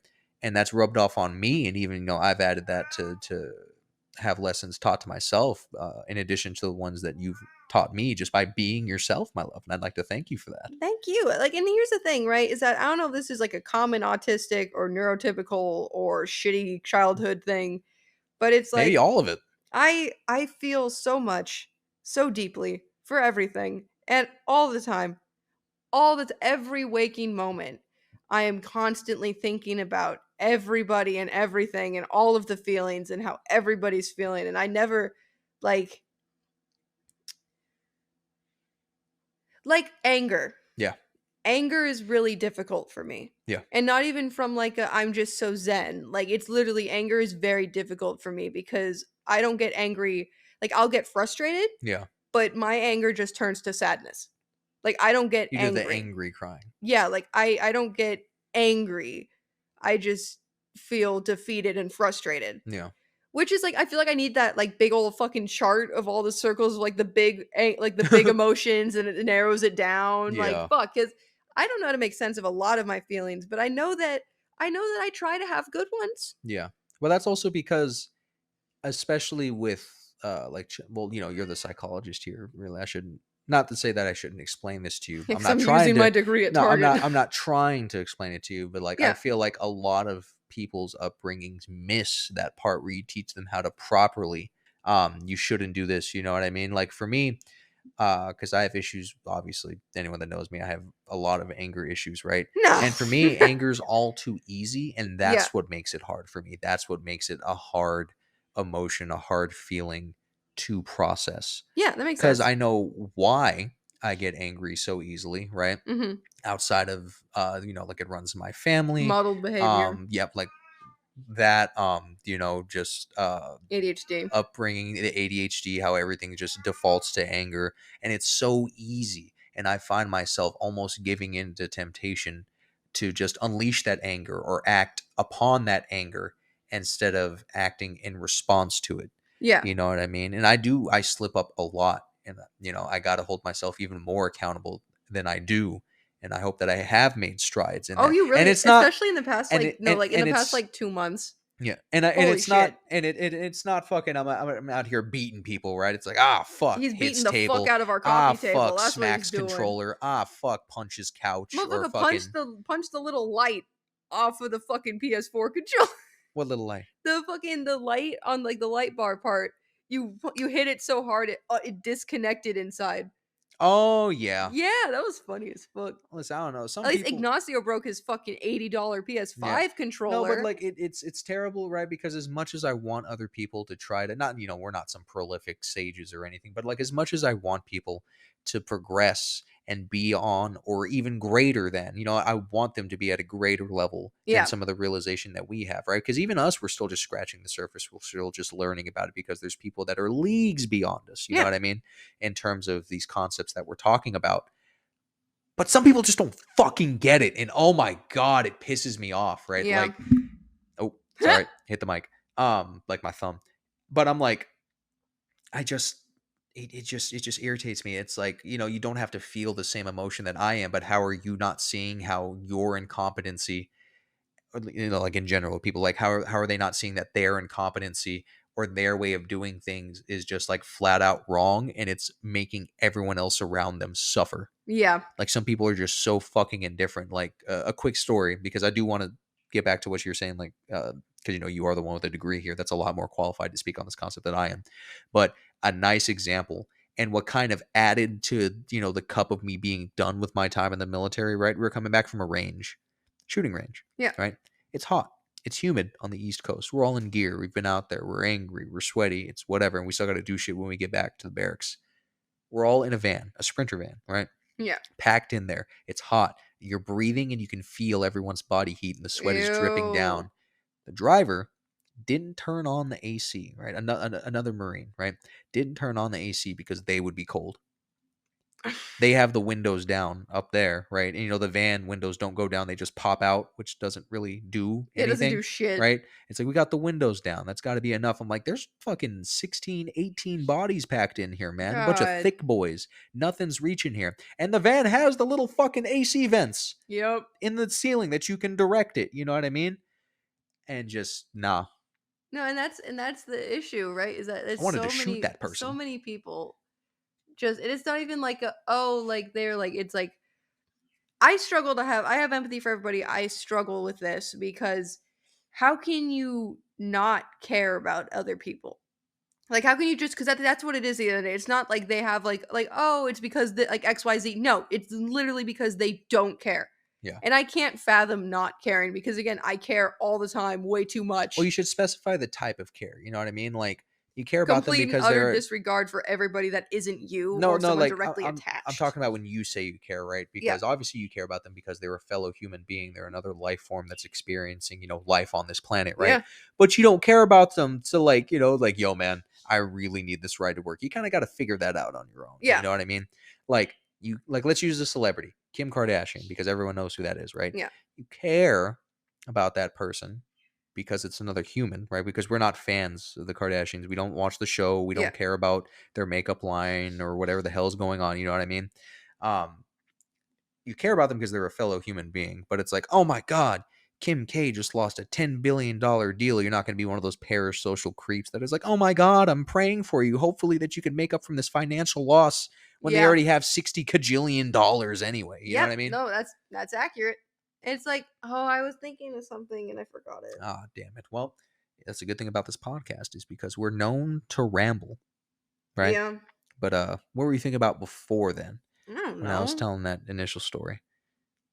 And that's rubbed off on me, and even I've added that to have lessons taught to myself, in addition to the ones that you've taught me, just by being yourself, my love. And I'd like to thank you for that. Thank you. Like, and here's the thing, right? Is that I don't know if this is like a common autistic or neurotypical or shitty childhood thing, but it's like Maybe all of it. I feel so much, so deeply for everything and all the time. Every waking moment, I am constantly thinking about everybody and everything and all of the feelings and how everybody's feeling. And I never like anger. Yeah. Anger is really difficult for me. Yeah. And not even from like I'm just so zen. Like it's literally anger is very difficult for me because I don't get angry. Like I'll get frustrated. Yeah. But my anger just turns to sadness. Like I don't get You angry. do the angry crying. Yeah, like I don't get angry. I just feel defeated and frustrated. Yeah. Which is like I feel like I need that like big old fucking chart of all the circles of like the big emotions and it narrows it down. Yeah. Like fuck, because I don't know how to make sense of a lot of my feelings, but I know that I try to have good ones. Yeah. Well, that's also because, especially with well, you're the psychologist here. Really, I shouldn't. Not to say that I shouldn't explain this to you. I'm Because not I'm trying using to. my degree at No, I'm Target. not. I'm not trying to explain it to you. But like, I Yeah. feel like a lot of people's upbringings miss that part where you teach them how to properly. You shouldn't do this. You know what I mean? Like for me, because I have issues. Obviously, anyone that knows me, I have a lot of anger issues, right? No. And for me, anger's all too easy, and Yeah. that's what makes it hard for me. That's what makes it a hard emotion, a hard feeling to process. Yeah, that makes Because sense. I know why I get angry so easily, right? Hmm. Outside of like it runs in my family. Modeled behavior, Yep, like that, just ADHD. upbringing, the ADHD, how everything just defaults to anger, and it's so easy. And I find myself almost giving in to temptation to just unleash that anger or act upon that anger instead of acting in response to it. Yeah. You know what I mean? And I slip up a lot, and I got to hold myself even more accountable than I do. And I hope that I have made strides in Oh, that. you And really, it's not, especially in the past, and like, it, no, like in the and past, it's like 2 months. yeah, and Holy it's not, shit. and it's not fucking. I'm out here beating people, right? It's like, ah, fuck, He's hits beating the fuck table, out of our ah, coffee table. fuck, That's what he's smacks doing. controller, ah, fuck, punches couch, or Motherfucker fucking punched the little light off of the fucking PS4 controller. what little light? The light on like the light bar part. You hit it so hard it disconnected inside. Oh yeah, Yeah, that was funny as fuck. listen, I don't know. Some At least people, Ignacio broke his fucking $80 yeah, PS5 no, but controller. like it's terrible, right? Because as much as I want other people to try to not, we're not some prolific sages or anything, but like as much as I want people to progress and be on or even greater than, I want them to be at a greater level than Yeah. some of the realization that we have, right? Because even us, we're still just scratching the surface. We're still just learning about it because there's people that are leagues beyond us. You know Yeah. what I mean? In terms of these concepts that we're talking about. But some people just don't fucking get it. And oh my God, it pisses me off, right? Yeah. Like, oh, sorry, hit the mic. Like my thumb. But I'm like, I just it just irritates me. It's like, you don't have to feel the same emotion that I am, but how are you not seeing how your incompetency, or, like in general, people like how are they not seeing that their incompetency or their way of doing things is just like flat out wrong and it's making everyone else around them suffer. Yeah. Like some people are just so fucking indifferent. Like a quick story, because I do want to get back to what you're saying, like because you are the one with a degree here that's a lot more qualified to speak on this concept than I am. But a nice example and what kind of added to the cup of me being done with my time in the military. Right, we were coming back from a shooting range. Yeah. Right, it's hot. It's humid on the East Coast. We're all in gear. We've been out there. We're angry. We're sweaty. It's whatever. And we still got to do shit when we get back to the barracks. We're all in a van, a Sprinter van, right? Yeah. Packed in there. It's hot. You're breathing and you can feel everyone's body heat and the sweat is dripping Ew. down. The driver didn't turn on the AC, right? Another Marine, right? Didn't turn on the AC because they would be cold. They have the windows down up there, right? And the van windows don't go down, they just pop out, which doesn't really do It doesn't do anything, shit. right? It's like we got the windows down. That's got to be enough. I'm like, there's fucking 16, 18 bodies packed in here, man. A bunch of God. thick boys. Nothing's reaching here. And the van has the little fucking AC vents Yep. in the ceiling that you can direct it. You know what I mean? And just nah. No, and that's the issue, right? Is that I there's wanted to shoot that so person. many people just and it's not even like a oh like they're like it's like I have empathy for everybody. I struggle with this because how can you not care about other people? Like how can you just because that's what it is the other day. It's not like they have like oh it's because the, like XYZ. No, it's literally because they don't care. Yeah. And I can't fathom not caring because again, I care all the time, way too Well, you much. should specify the type of care. You know what I mean? Like you care about them Complete and because utter they're disregard for everybody that isn't you no, or no, someone like directly I'm attached. talking about when you say you care, right? Yeah. Because obviously you care about them because they're a fellow human being. They're another life form that's experiencing, life on this planet, right? Yeah. But you don't care about them to like, like, yo, man, I really need this ride to work. You kind of got to figure that out on your own. You Yeah. know what I mean? Like let's use a celebrity, Kim Kardashian, because everyone knows who that is, right? Yeah. You care about that person because it's another human, right? Because we're not fans of the Kardashians. We don't watch the show. We Yeah. don't care about their makeup line or whatever the hell's going on. You know what I mean? Um, you care about them because they're a fellow human being, but it's like, oh my God, Kim K just lost a $10 billion deal. You're not going to be one of those parasocial creeps that is like, oh my God, I'm praying for you. Hopefully that you can make up from this financial loss when they Yeah. already have $60 kajillion anyway. You know what I mean? No, that's accurate. It's like, oh, I was thinking of something and I forgot it. Ah, damn it. Well, that's a good thing about this podcast is because we're known to ramble, right? Yeah. But what were you thinking about before then I don't when I was know. telling that initial story?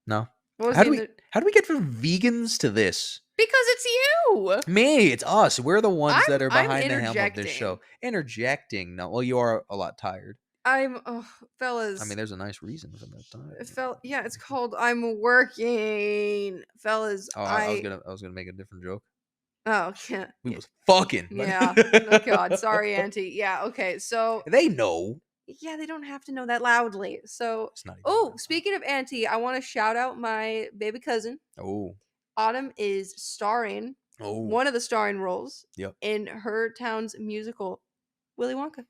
No? What was How the do we end of- how do we get from vegans to this? Because it's you. Me, it's us. We're the ones that are I'm behind the helm of this show. interjecting. Interjecting. No, well, you are a lot tired. Fellas. I mean, there's a nice reason for that time. It felt yeah, it's called I'm working. Fellas, Oh, I was gonna make a different joke. Oh, yeah. We was fucking. but- Yeah. Oh god, sorry, Auntie. Yeah, okay. So They know. yeah, they don't have to know that loudly. So It's not even. oh, that speaking of Auntie, I want to shout out my baby cousin. loud. Oh. Autumn is starring Oh. one of the starring roles Yep. in her town's musical, Willy Wonka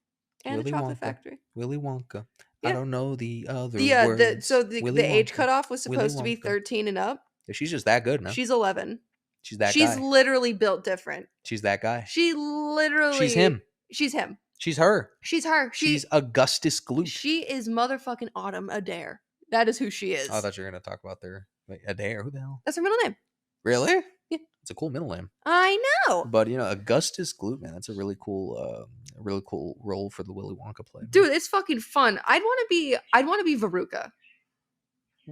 and the Willy Chocolate Wonka. Factory. Willy Wonka. I Yeah. don't know the other The words. so the Willy age Wonka. cutoff was Willy supposed to be Wonka. 13 and up. Yeah, she's just that good, man. She's 11. She's that She's guy. literally built different. She's that guy. She literally She's him. She's him. She's her. She's her. She's Augustus Gloop. She is motherfucking Autumn Adair. That is who she is. I thought you were gonna talk about their Adair. Who the hell? That's her middle name. Really? Yeah. It's a cool middle name. I know. But Augustus Gloop, man, that's a really cool role for the Willy Wonka play. Man. Dude, it's fucking fun. I'd want to be Veruca.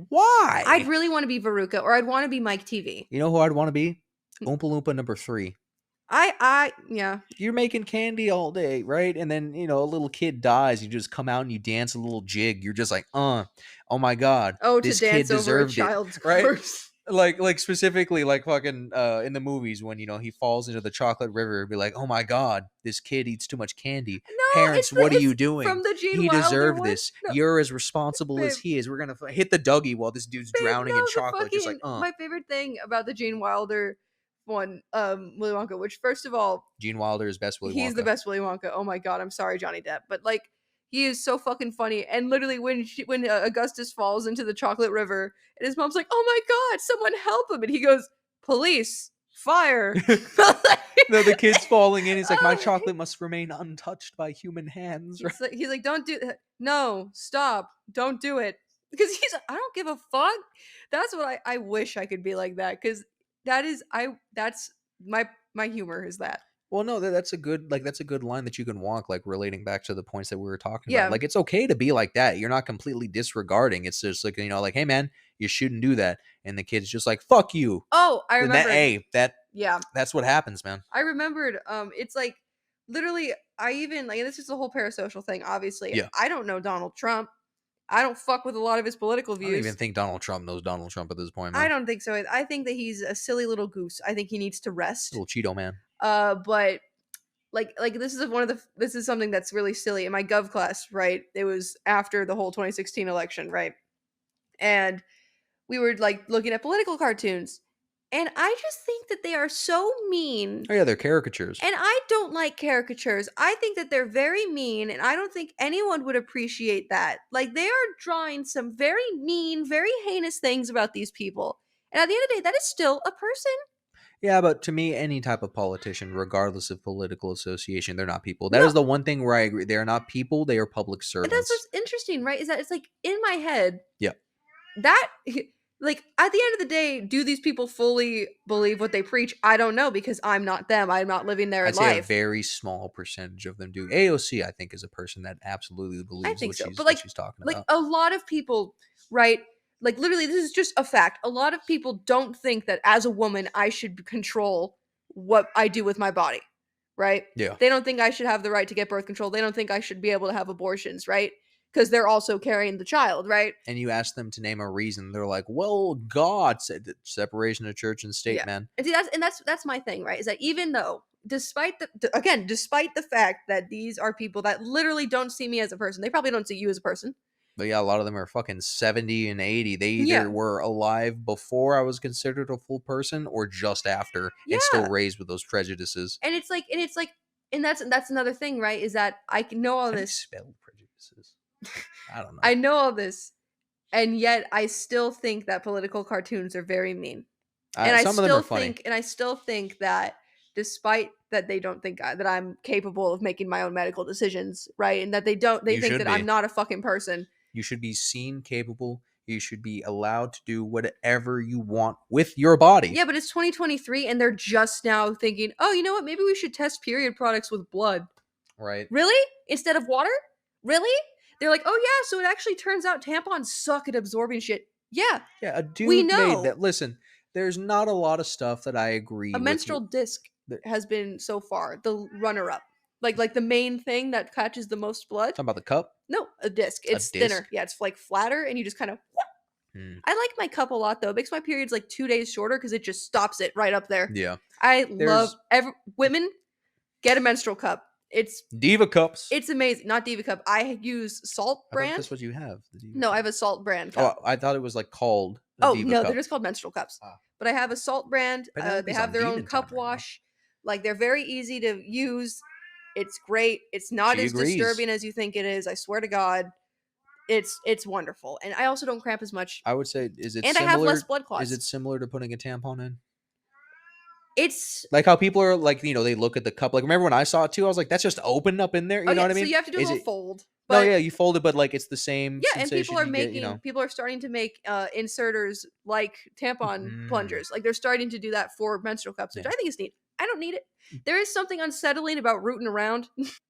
Why? I'd really want to be Veruca, or I'd want to be Mike TV. You know who I'd want to be? Hmm. Oompa Loompa number 3. Yeah. You're making candy all day, right? And then, a little kid dies. You just come out and you dance a little jig. You're just like, oh my God. Oh, this to dance kid over a deserved child's it, right? corpse. Like specifically, like fucking in the movies when, he falls into the chocolate river, it'd be like, oh my God, this kid eats too much candy. No, Parents, what are you doing? From the Gene He Wilder deserved one? this. No. You're as responsible as Babe. he is. We're gonna hit the Dougie while this dude's Babe, drowning no, in the chocolate. Just like, My favorite thing about the Gene Wilder one, Willy Wonka, which first of all, Gene Wilder is best Willy Wonka. he's the best Willy Wonka. Oh my God, I'm sorry, Johnny Depp, but like he is so fucking funny. And literally, when Augustus falls into the chocolate river, and his mom's like, "Oh my God, someone help him!" and he goes, "Police, fire." No, the kid's falling in. He's like, my Oh. chocolate must remain untouched by human hands. Right? He's like, "Don't do that. No, stop. Don't do it." Because he's like, I don't give a fuck. That's what I wish I could be like that. Because that's my humor is that. Well, no, that's a good line that you can walk, like relating back to the points that we were talking Yeah. about. Like it's okay to be like that. You're not completely disregarding. It's just like like, hey man, you shouldn't do that. And the kid's just like, fuck you. Oh, I And remember. Yeah. that's what happens, man. I remembered. It's like literally. I even like this is a whole parasocial thing. Obviously, Yeah. I don't know Donald Trump. I don't fuck with a lot of his political I don't views. even think Donald Trump knows Donald Trump at this point, man. I don't think so. I think that he's a silly little goose. I think he needs to rest. Little Cheeto man. But like this is this is something that's really silly in my gov class, right? It was after the whole 2016 election, right? And we were like looking at political cartoons, and I just think that they are so mean. Oh yeah, they're caricatures. And I don't like caricatures. I think that they're very mean, and I don't think anyone would appreciate that. Like, they are drawing some very mean, very heinous things about these people. And at the end of the day, that is still a person. Yeah, but to me, any type of politician, regardless of political association, they're not people. That is the one thing where I agree. They are not people. They are public And servants. that's what's interesting, right? Is that it's like in my head. Yeah. That like at the end of the day, do these people fully believe what they preach? I don't know because I'm not them. I'm not living their I'd say a life. very small percentage of them do. AOC, I think, is a person that absolutely believes think what, so. she's, But what like, she's talking like about. a lot of people, right? Like literally, this is just a fact. A lot of people don't think that as a woman, I should control what I do with my body, right? Yeah. They don't think I should have the right to get birth control. They don't think I should be able to have abortions, right? Because they're also carrying the child, right? And you ask them to name a reason, they're like, "Well, God said that separation of church and state, Yeah. man." And see, that's my thing, right? Is that even though, despite the fact that these are people that literally don't see me as a person, they probably don't see you as a person. But yeah, a lot of them are fucking 70 and 80. They either Yeah. were alive before I was considered a full person or just after and still Yeah. raised with those prejudices. And that's another thing, right? Is that I can know all How do you this. spell prejudices? I don't know. I know all this, and yet I still think that political cartoons are very mean. Some of them are funny. I still think that despite that they don't think that I'm capable of making my own medical decisions, right? And that they You think should that I'm be. not a fucking person. You should be seen capable. You should be allowed to do whatever you want with your body. Yeah, but it's 2023 and they're just now thinking, "Oh, you know what? Maybe we should test period products with blood." Right. Really? Instead of water? Really? They're like, "Oh yeah, so it actually turns out tampons suck at absorbing shit." Yeah, Yeah, a we dude made know. that. Listen, there's not a lot of stuff that I agree A with menstrual you. disc has been so far the runner up. Like the main thing that catches the most blood. Talking about the cup? No, a disc. A It's thinner. disc? Yeah, it's like flatter and you just kind of Hmm. I like my cup a lot though. It makes my periods like 2 days shorter cuz it just stops it right up there. Yeah. I love There's women get a menstrual cup. Diva cups. It's amazing. Not Diva cup. I use Salt I thought brand. that's what you have. The Diva No, I cup. have a Salt brand Oh, cup. I thought it was like called the Oh Diva no, cup. they're just called menstrual cups. Ah. But I have a Salt brand. They Penelope's have on their own demon cup time right now. wash. Like they're very easy to use. It's great. It's not She as agrees. disturbing as you think it is. I swear to God, it's wonderful. And I also don't cramp as much. I would say, is it And I similar? have less blood clots. Is it similar to putting a tampon in? It's Like how people are like, they look at the cup. Like, remember when I saw it too? I was like, that's just open up in there. You know what I mean? So you have to do a Is little it? fold. No, But yeah, you fold it, but like it's the same yeah, and sensation people are you making get. people are starting to make inserters like tampon Mm. plungers. Like they're starting to do that for menstrual cups, which Yeah. I think is neat. I don't need it. There is something unsettling about rooting around.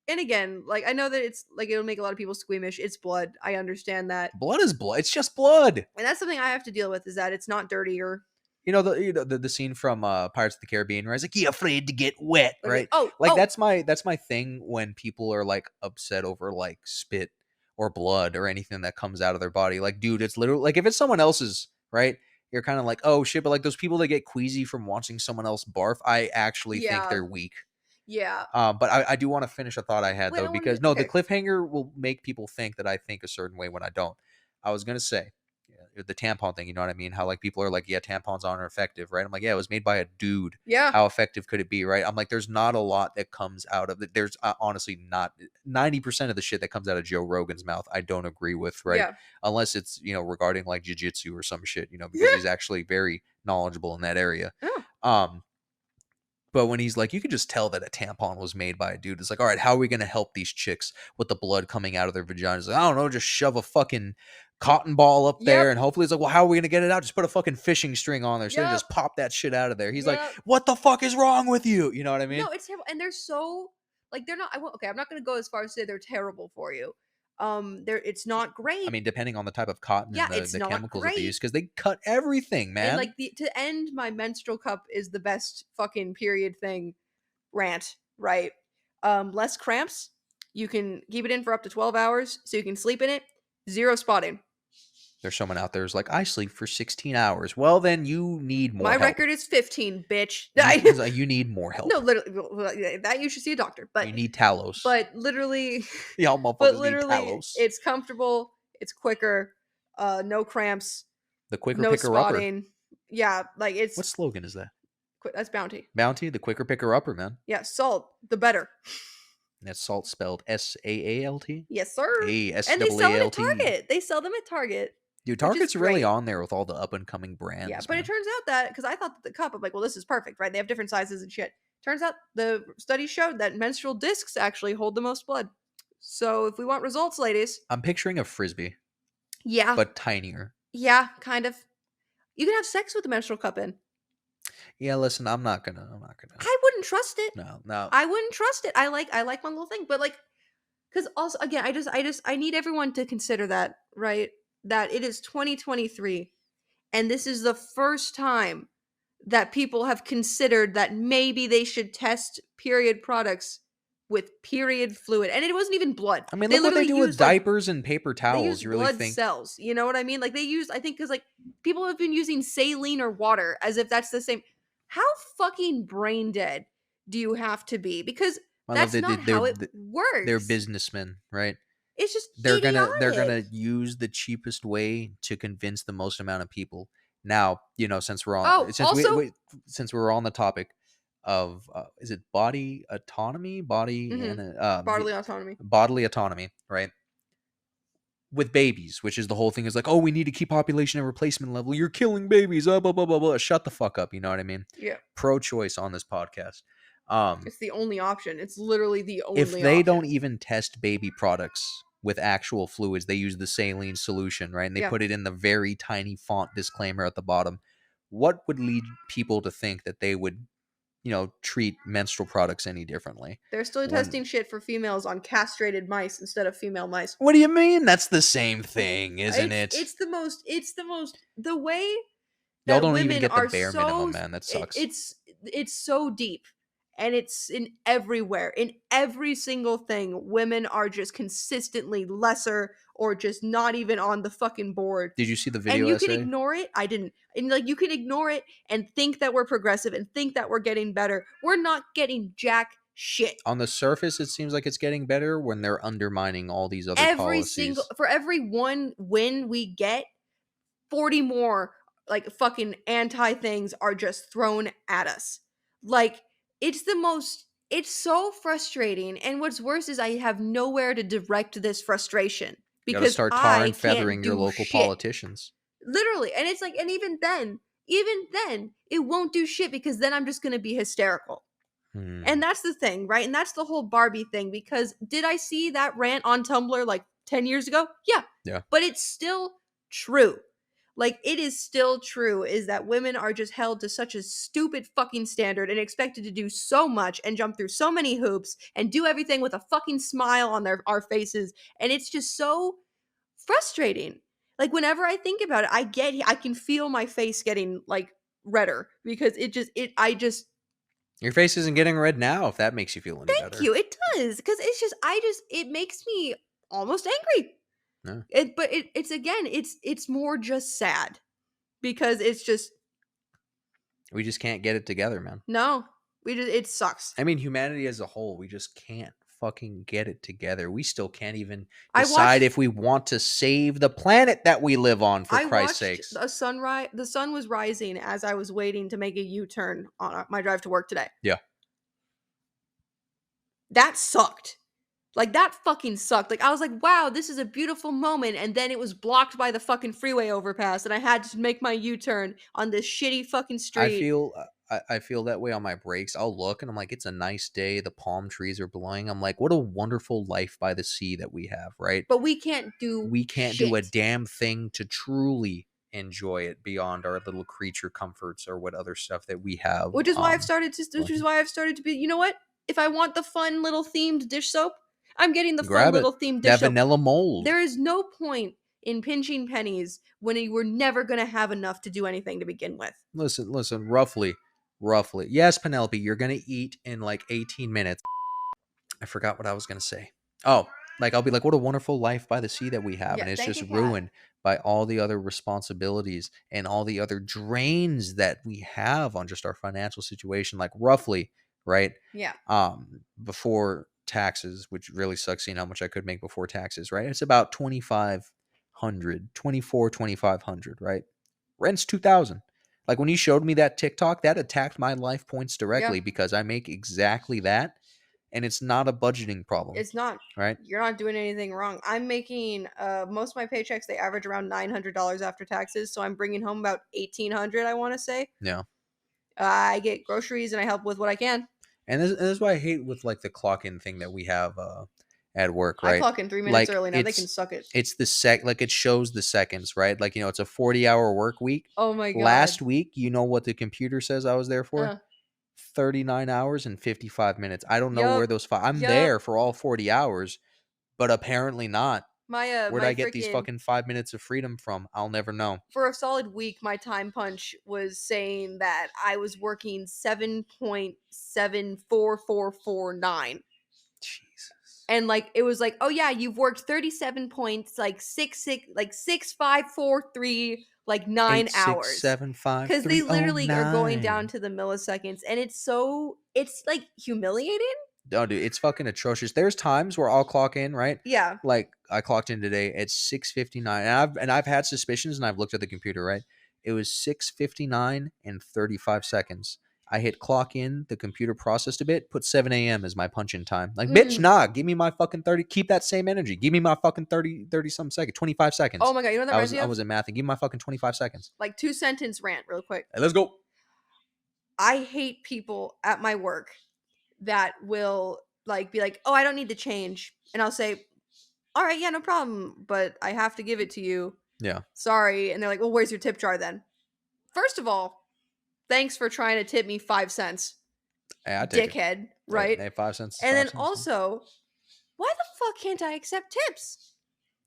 And again, like I know that it's like it'll make a lot of people squeamish. It's blood. I understand that. Blood is blood. It's just blood. And that's something I have to deal with is that it's not dirty or You know the scene from Pirates of the Caribbean where it's like, "You afraid to get wet," like, right? oh, Like oh, that's my thing when people are like upset over like spit or blood or anything that comes out of their body. Like, dude, it's literally like if it's someone else's, right? You're kind of like, oh shit, but like those people that get queasy from watching someone else barf, I actually think Yeah. they're weak. yeah. But I do want to finish a thought I had Wait, I though, wanna because do- no, the okay. cliffhanger will make people think that I think a certain way when I don't. I was gonna say the tampon thing, you know what I mean? How like people are like, yeah, tampons aren't effective, right? I'm like, yeah, it was made by a dude. Yeah. How effective could it be, right? I'm like, there's not a lot that comes out of it. There's honestly not 90% of the shit that comes out of Joe Rogan's mouth. I don't agree with, right? Yeah. Unless it's regarding like jujitsu or some shit, because he's actually very knowledgeable in that area. Oh. But when he's like, you could just tell that a tampon was made by a dude. It's like, all right, how are we gonna help these chicks with the blood coming out of their vaginas? Like, I don't know, just shove a fucking cotton ball up there, Yep. and hopefully it's like, well, how are we gonna get it out? Just put a fucking fishing string on there, so they Yep. just pop that shit out of there. He's like, Yep. what the fuck is wrong with you? You know what I mean? No, it's terrible, and they're so like they're not. Okay, I'm not going to go as far as to say they're terrible for you. It's not great. I mean, depending on the type of cotton Yeah, and it's the not chemicals that they great. use, because they cut everything, man. And like to end my menstrual cup is the best fucking period thing rant, right? Less cramps. You can keep it in for up to 12 hours, so you can sleep in it. Zero spotting. There's someone out there who's like, I sleep for 16 hours. Well, then you need more My help. record is 15, bitch. He's like, you need more help. No, literally, that you should see a doctor. But you need Talos. But literally, Y'all motherfuckers but need literally, Talos. it's comfortable. It's quicker. No cramps. The quicker No picker upper. spotting. Yeah, like it's What slogan is that? that's Bounty. Bounty, the quicker picker upper, man. Yeah, Salt, the better. And that's salt spelled SAALT. Yes, sir. A S And they sell it at AALT. Target. They sell them at Target. Dude, which is Target's really great. on there with all the up and coming brands. Yeah, but man. it turns out that because I thought that the cup, I'm like, well, this is perfect, right? They have different sizes and shit. Turns out the study showed that menstrual discs actually hold the most blood. So if we want results, ladies, I'm picturing a frisbee, yeah, but tinier. yeah, kind of. You can have sex with the menstrual cup in. Yeah, listen, I'm not gonna. I wouldn't trust it. No. I wouldn't trust it. I like my little thing, but like, because also again, I need everyone to consider that, right? That it is 2023, and this is the first time that people have considered that maybe they should test period products with period fluid, and it wasn't even blood. I mean, look what they literally do with used, like, diapers and paper they towels. use You really blood think? cells. You know what I mean? Like they use, I think, because like people have been using saline or water as if that's the same. How fucking brain dead do you have to be? Because that's not how it works. They're businessmen, right? It's just They're gonna idiotic. use the cheapest way to convince the most amount of people. Now, since we're on, Oh, since also- since we're on the topic of is it body autonomy, Mhm. Bodily autonomy. bodily autonomy, right? with babies, which is the whole thing is like, oh, we need to keep population and replacement level. You're killing babies. Blah, blah, blah, blah, blah. Shut the fuck up. You know what I mean? Yeah. Pro-choice on this podcast. It's the only option. It's literally the If only they option. don't even test baby products with actual fluids, they use the saline solution, right? And they Yeah. put it in the very tiny font disclaimer at the bottom. What would lead people to think that they would, treat menstrual products any differently? They're still When- testing shit for females on castrated mice instead of female mice. What do you mean? That's the same thing, isn't it? It's the most the way Y'all that don't women even get are the bare so minimum, man. That sucks. it's so deep, and it's in everywhere, in every single thing. Women are just consistently lesser or just not even on the fucking board. Did you see the video And you essay? can ignore it. I didn't. And like you can ignore it and think that we're progressive and think that we're getting better. We're not getting jack shit. On the surface, it seems like it's getting better when they're undermining all these other policies. For every one win we get, 40 more like fucking anti things are just thrown at us. Like it's so frustrating, and what's worse is I have nowhere to direct this frustration You gotta because start tar I and feathering can't your do local shit. politicians. Literally. And it's like, and even then it won't do shit because then I'm just going to be hysterical. And that's the thing, right? And that's the whole Barbie thing, because did I see that rant on Tumblr like 10 years ago? Yeah. Yeah. But it's still true. Like, it is still true, is that women are just held to such a stupid fucking standard and expected to do so much and jump through so many hoops and do everything with a fucking smile on our faces. And it's just so frustrating. Like, whenever I think about it, I can feel my face getting like redder because Your face isn't getting red now, if that makes you feel any better. thank you. It does, because it makes me almost angry. Yeah. It's more just sad because it's just We just can't get it together, man. no. It sucks. I mean, humanity as a whole, we just can't fucking get it together. We still can't even I decide watched- if we want to save the planet that we live on, for I Christ's watched sakes. a sunrise. The sun was rising as I was waiting to make a U-turn on my drive to work today. Yeah. That sucked. Like, that fucking sucked. Like, I was like, wow, this is a beautiful moment. And then it was blocked by the fucking freeway overpass. And I had to make my U-turn on this shitty fucking street. I feel that way on my breaks. I'll look and I'm like, it's a nice day. The palm trees are blowing. I'm like, what a wonderful life by the sea that we have, right? But we can't do do a shit. damn thing to truly enjoy it beyond our little creature comforts or what other stuff that we have. Which is why I've started to be, you know what? If I want the fun little themed dish soap, I'm getting the Grab fun it. little themed dish That soap. vanilla mold. There is no point in pinching pennies when you were never going to have enough to do anything to begin with. Listen, roughly. Yes, Penelope, you're going to eat in like 18 minutes. I forgot what I was going to say. Oh, like I'll be like, what a wonderful life by the sea that we have. Yeah, and it's thank just you, Kat. ruined by all the other responsibilities and all the other drains that we have on just our financial situation. Like roughly, right? Yeah. Before taxes, which really sucks seeing how much I could make before taxes, right? It's about 2,500, right? Rent's 2,000. Like when you showed me that TikTok, that attacked my life points directly because I make exactly that, and it's not a budgeting problem. It's not. Right? You're not doing anything wrong. I'm making most of my paychecks, they average around $900 after taxes, so I'm bringing home about $1,800, I want to say. Yeah. I get groceries and I help with what I can. And this is why I hate with like the clock in thing that we have at work, right? I clock in 3 minutes Like, early now. They it's- can suck it. It's the like it shows the seconds, right? Like, it's a 40-hour work week. Oh my god. Last week, you know what the computer says I was there for? Uh, 39 hours and 55 minutes. I don't know where Yup, those I'm yup. there for all 40 hours, but apparently not. my Where'd my I get these frickin- fucking 5 minutes of freedom from? I'll never know. For a solid week, my time punch was saying that I was working 7.74449. Jesus. And like it was like, oh yeah, you've worked 37 points, like 6.543, like 9 hours. 8675309. Because they literally are going down to the milliseconds, and it's like humiliating. Oh, dude, it's fucking atrocious. There's times where I'll clock in, right? Yeah. Like I clocked in today at 6:59, and I've had suspicions, and I've looked at the computer, right? It was 6:59 and 35 seconds, I hit clock in, the computer processed a bit, put 7 a.m. as my punch-in time. Like, bitch, nah, give me my fucking 30, keep that same energy. Give me my fucking 30 some seconds, 25 seconds. Oh my god, you know what that reminds me I of? wasn't mathing. Give me my fucking 25 seconds. Like 2-sentence rant real quick. Hey, let's go. I hate people at my work that will like be like, "Oh, I don't need the change." And I'll say, "All right, yeah, no problem, but I have to give it to you. Yeah. Sorry." And they're like, "Well, where's your tip jar then?" First of all, thanks for trying to tip me 5 cents, Hey, I take it. dickhead, right? Hey, 5 cents. And then 5 cents. also, why the fuck can't I accept tips?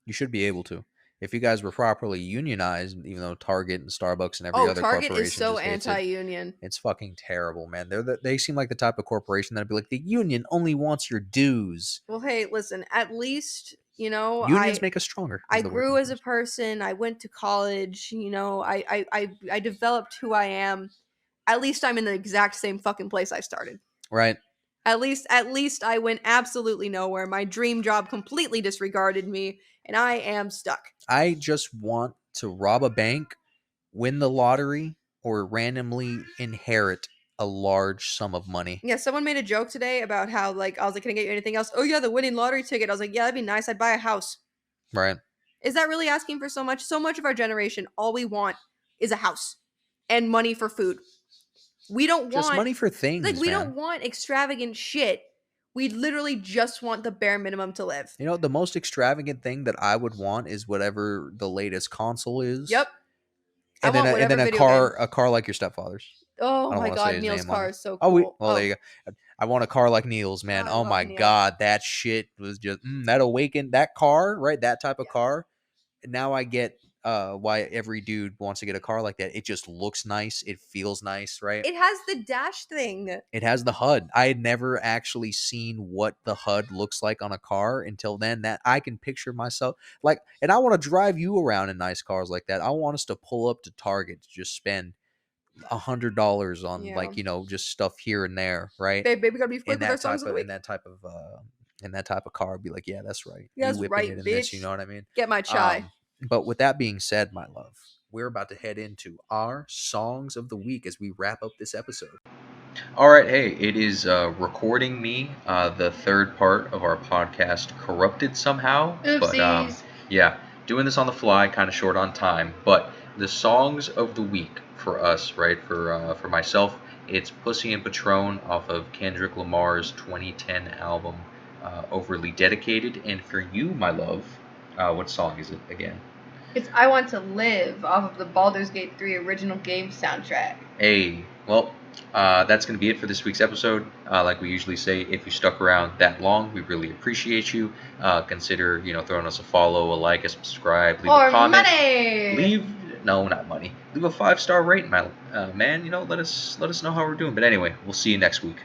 You should be able to. If you guys were properly unionized, even though Target and Starbucks and every Oh, other Target corporation is so just hates it, anti-union. it's fucking terrible, man. They seem like the type of corporation that'd be like, the union only wants your dues. Well, hey, listen, at least, you know, Unions make us stronger. I is the word grew we as a use. person. I went to college. You know, I developed who I am. At least I'm in the exact same fucking place I started. Right. At least I went absolutely nowhere. My dream job completely disregarded me, and I am stuck. I just want to rob a bank, win the lottery, or randomly inherit a large sum of money. Yeah, someone made a joke today about how like I was like, "Can I get you anything else?" Oh yeah, the winning lottery ticket. I was like, "Yeah, that'd be nice. I'd buy a house." Right. Is that really asking for so much? So much of our generation, all we want is a house and money for food. We don't Just want money for things, like we man. don't want extravagant shit. We literally just want the bare minimum to live. You know, the most extravagant thing that I would want is whatever the latest console is. Yep. And I want whatever a video car like your stepfather's. Oh I don't my want to say god, his Neil's name on car it. is so Oh, cool. there you go. I want a car like Neil's, man. I Oh love my Neil. god, that shit was just that awakened that car, right? That type of car. Now I get why every dude wants to get a car like that. It just looks nice. It feels nice, right? It has the dash thing. It has the HUD. I had never actually seen what the HUD looks like on a car until then. That I can picture myself like, and I want to drive you around in nice cars like that. I want us to pull up to Target to just spend $100 on Yeah. like, just stuff here and there, right? Babe, we gotta be quick In with our that songs type of the of week. in that type of car, I'd be like, yeah, that's right. Yeah, You that's whipping right, it in this, you bitch. know what I mean? Get my chai. But with that being said, my love, we're about to head into our songs of the week as we wrap up this episode. All right, hey, it is recording me, the third part of our podcast, Corrupted Somehow. But Oopsies. yeah, doing this on the fly, kind of short on time. But the songs of the week for us, right? For myself, it's Pussy and Patron off of Kendrick Lamar's 2010 album, Overly Dedicated. And for you, my love, what song is it again? It's I Want to Live off of the Baldur's Gate 3 original game soundtrack. Hey, well, that's going to be it for this week's episode. Like we usually say, if you stuck around that long, we really appreciate you. Consider, throwing us a follow, a like, a subscribe, leave a comment. Money! No, not money. Leave a 5-star rating, man. Let us know how we're doing. But anyway, we'll see you next week.